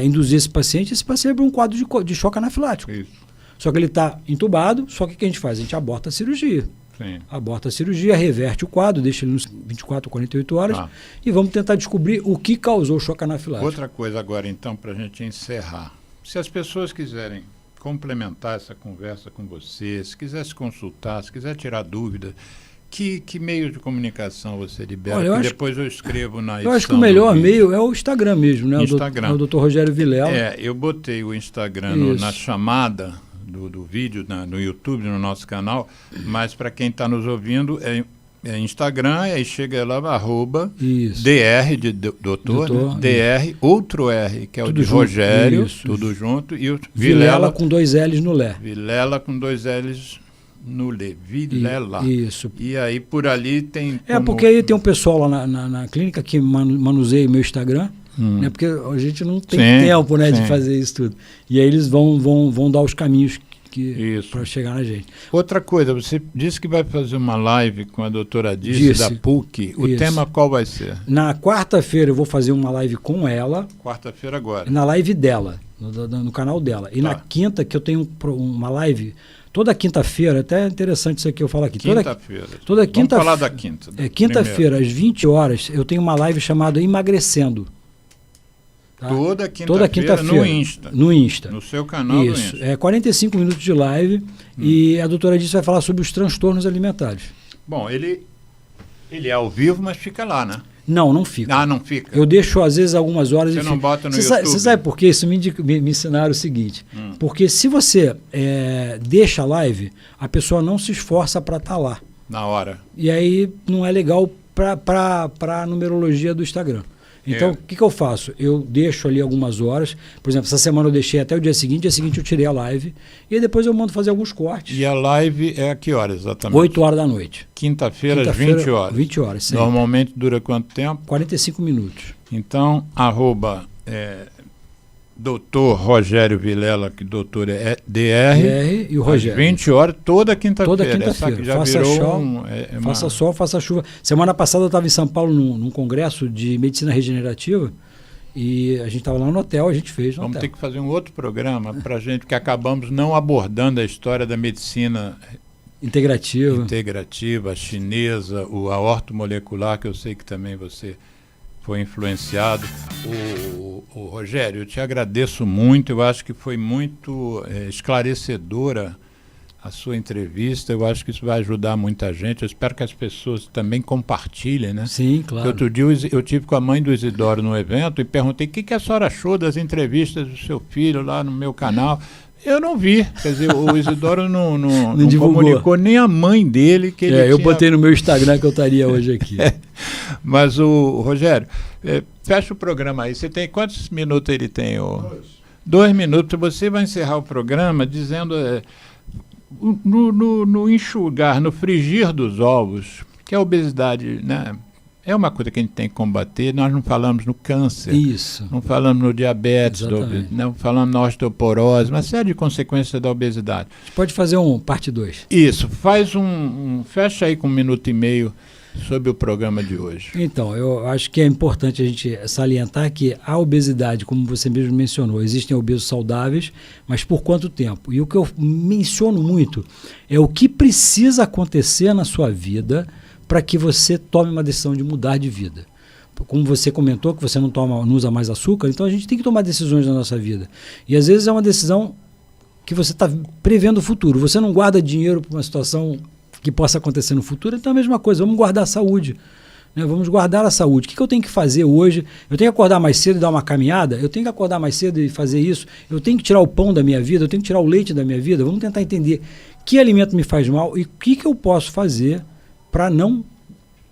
induzir esse paciente abre um quadro de choque anafilático. Isso. Só que ele está entubado, só que o que a gente faz? A gente aborta a cirurgia. Sim. Aborta a cirurgia, reverte o quadro, deixa ele nos 24 ou 48 horas e vamos tentar descobrir o que causou o choque anafilático. Outra coisa agora, então, para a gente encerrar. Se as pessoas quiserem complementar essa conversa com você, se quiser se consultar, se quiser tirar dúvida, que meio de comunicação você libera? Olha, depois eu escrevo na edição. Eu acho que o melhor meio é o Instagram mesmo, né? Instagram. É o Dr. Rogério Vilela. Eu botei o Instagram na chamada do vídeo no YouTube, no nosso canal, mas para quem está nos ouvindo é Instagram, aí chega lá, @dr de doutor, né? dr, outro R, que é tudo o de junto, Rogério, tudo junto, e o Vilela com 2 L's no Lé. Vilela com 2 L's no Lé, Vilela. Isso. E aí por ali tem... porque aí tem um pessoal lá na clínica que manuseia meu Instagram, né? Porque a gente não tem tempo, né, de fazer isso tudo. E aí eles vão dar os caminhos para chegar na gente. Outra coisa, você disse que vai fazer uma live com a doutora Disse da PUC. O tema qual vai ser? Na quarta-feira eu vou fazer uma live com ela. Quarta-feira agora. Na live dela, no canal dela. E na quinta, que eu tenho uma live... Toda quinta-feira, até é interessante isso aqui que eu falo aqui. Quinta-feira. Vamos falar da quinta. Quinta-feira, às 20 horas, eu tenho uma live chamada Emagrecendo. Tá? Toda quinta-feira no Insta. No Insta. No seu canal do Insta. É 45 minutos de live e a doutora Disse vai falar sobre os transtornos alimentares. Bom, ele é ao vivo, mas fica lá, né? Não fica. Não fica. Eu deixo, às vezes, algumas horas... Você não bota no YouTube? Você sabe por quê? Isso me ensinaram o seguinte. Porque se você deixa a live, a pessoa não se esforça para estar lá. Na hora. E aí não é legal para a numerologia do Instagram. Então, o que eu faço? Eu deixo ali algumas horas. Por exemplo, essa semana eu deixei até o dia seguinte eu tirei a live. E aí depois eu mando fazer alguns cortes. E a live é a que horas exatamente? 8 horas da noite. Quinta-feira, às 20 horas. 20 horas, sim. Normalmente dura quanto tempo? 45 minutos. Então, Doutor Rogério Vilela, que doutor é DR, e o Rogério. Às 20 horas, toda quinta-feira. Toda quinta-feira. Faça sol, faça sol, faça chuva. Semana passada eu estava em São Paulo num congresso de medicina regenerativa e a gente estava lá no hotel, a gente fez no Vamos hotel. ter que fazer um outro programa para a gente, que acabamos não abordando a história da medicina integrativa, chinesa, a ortomolecular, que eu sei que também você foi influenciado. O Rogério, eu te agradeço muito, eu acho que foi muito esclarecedora a sua entrevista, eu acho que isso vai ajudar muita gente, eu espero que as pessoas também compartilhem, né? Sim, claro. Outro dia eu tive com a mãe do Isidoro no evento e perguntei o que a senhora achou das entrevistas do seu filho lá no meu canal. Eu não vi, quer dizer, o Isidoro não comunicou nem a mãe dele que ele eu botei no meu Instagram que eu estaria hoje aqui. Mas o Rogério, fecha o programa aí. Você tem quantos minutos ele tem? 2 minutos. Você vai encerrar o programa dizendo no enxugar, no frigir dos ovos, que a obesidade, né? É uma coisa que a gente tem que combater. Nós não falamos no câncer, não falamos no diabetes, não falamos na osteoporose, uma série de consequências da obesidade. A gente pode fazer parte 2. Isso, faz fecha aí com 1 minuto e meio sobre o programa de hoje. Então, eu acho que é importante a gente salientar que a obesidade, como você mesmo mencionou, existem obesos saudáveis, mas por quanto tempo? E o que eu menciono muito é o que precisa acontecer na sua vida para que você tome uma decisão de mudar de vida. Como você comentou, que você não usa mais açúcar, então a gente tem que tomar decisões na nossa vida. E às vezes é uma decisão que você está prevendo o futuro. Você não guarda dinheiro para uma situação que possa acontecer no futuro, então é a mesma coisa, vamos guardar a saúde. Né? Vamos guardar a saúde. O que eu tenho que fazer hoje? Eu tenho que acordar mais cedo e dar uma caminhada? Eu tenho que acordar mais cedo e fazer isso? Eu tenho que tirar o pão da minha vida? Eu tenho que tirar o leite da minha vida? Vamos tentar entender que alimento me faz mal e o que eu posso fazer para não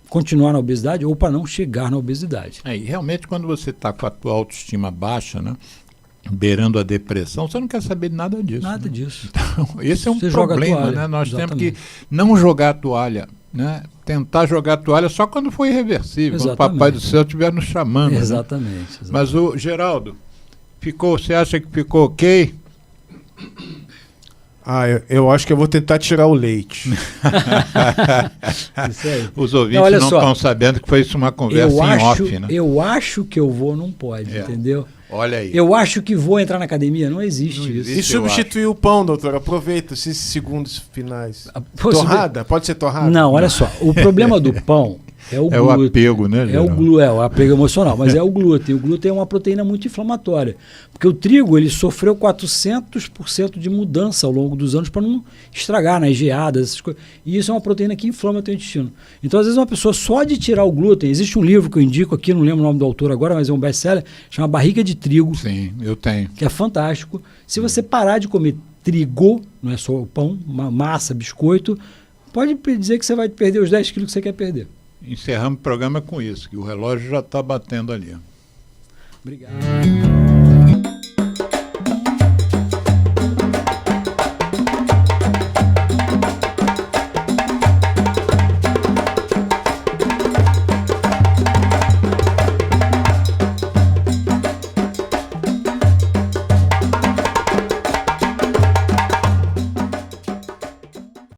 continuar na obesidade ou para não chegar na obesidade. E realmente quando você está com a tua autoestima baixa, né, beirando a depressão, você não quer saber de nada disso. Nada disso. Então, esse é um você problema, né? Nós temos que não jogar a toalha, né? Tentar jogar a toalha só quando for irreversível, quando o Papai do Céu estiver nos chamando. Exatamente. Mas o Geraldo, você acha que ficou ok? Eu acho que eu vou tentar tirar o leite. Isso aí. Os ouvintes não estão sabendo que foi isso uma conversa em off, né? Eu acho que eu vou, não pode, entendeu? Olha aí. Eu acho que vou entrar na academia, não existe isso. E substituir o pão, doutor, aproveita esses segundos finais. Torrada? Pode ser torrada? Não, olha só, o problema do pão é o glúten. O apego, né? O apego emocional, mas é o glúten. O glúten é uma proteína muito inflamatória. Porque o trigo, ele sofreu 400% de mudança ao longo dos anos para não estragar nas geadas, essas coisas. E isso é uma proteína que inflama o teu intestino. Então, às vezes, uma pessoa só de tirar o glúten... Existe um livro que eu indico aqui, não lembro o nome do autor agora, mas é um best-seller, chama Barriga de Trigo. Sim, eu tenho. Que é fantástico. Se você parar de comer trigo, não é só o pão, massa, biscoito, pode dizer que você vai perder os 10 quilos que você quer perder. Encerramos o programa com isso, que o relógio já está batendo ali. Obrigado.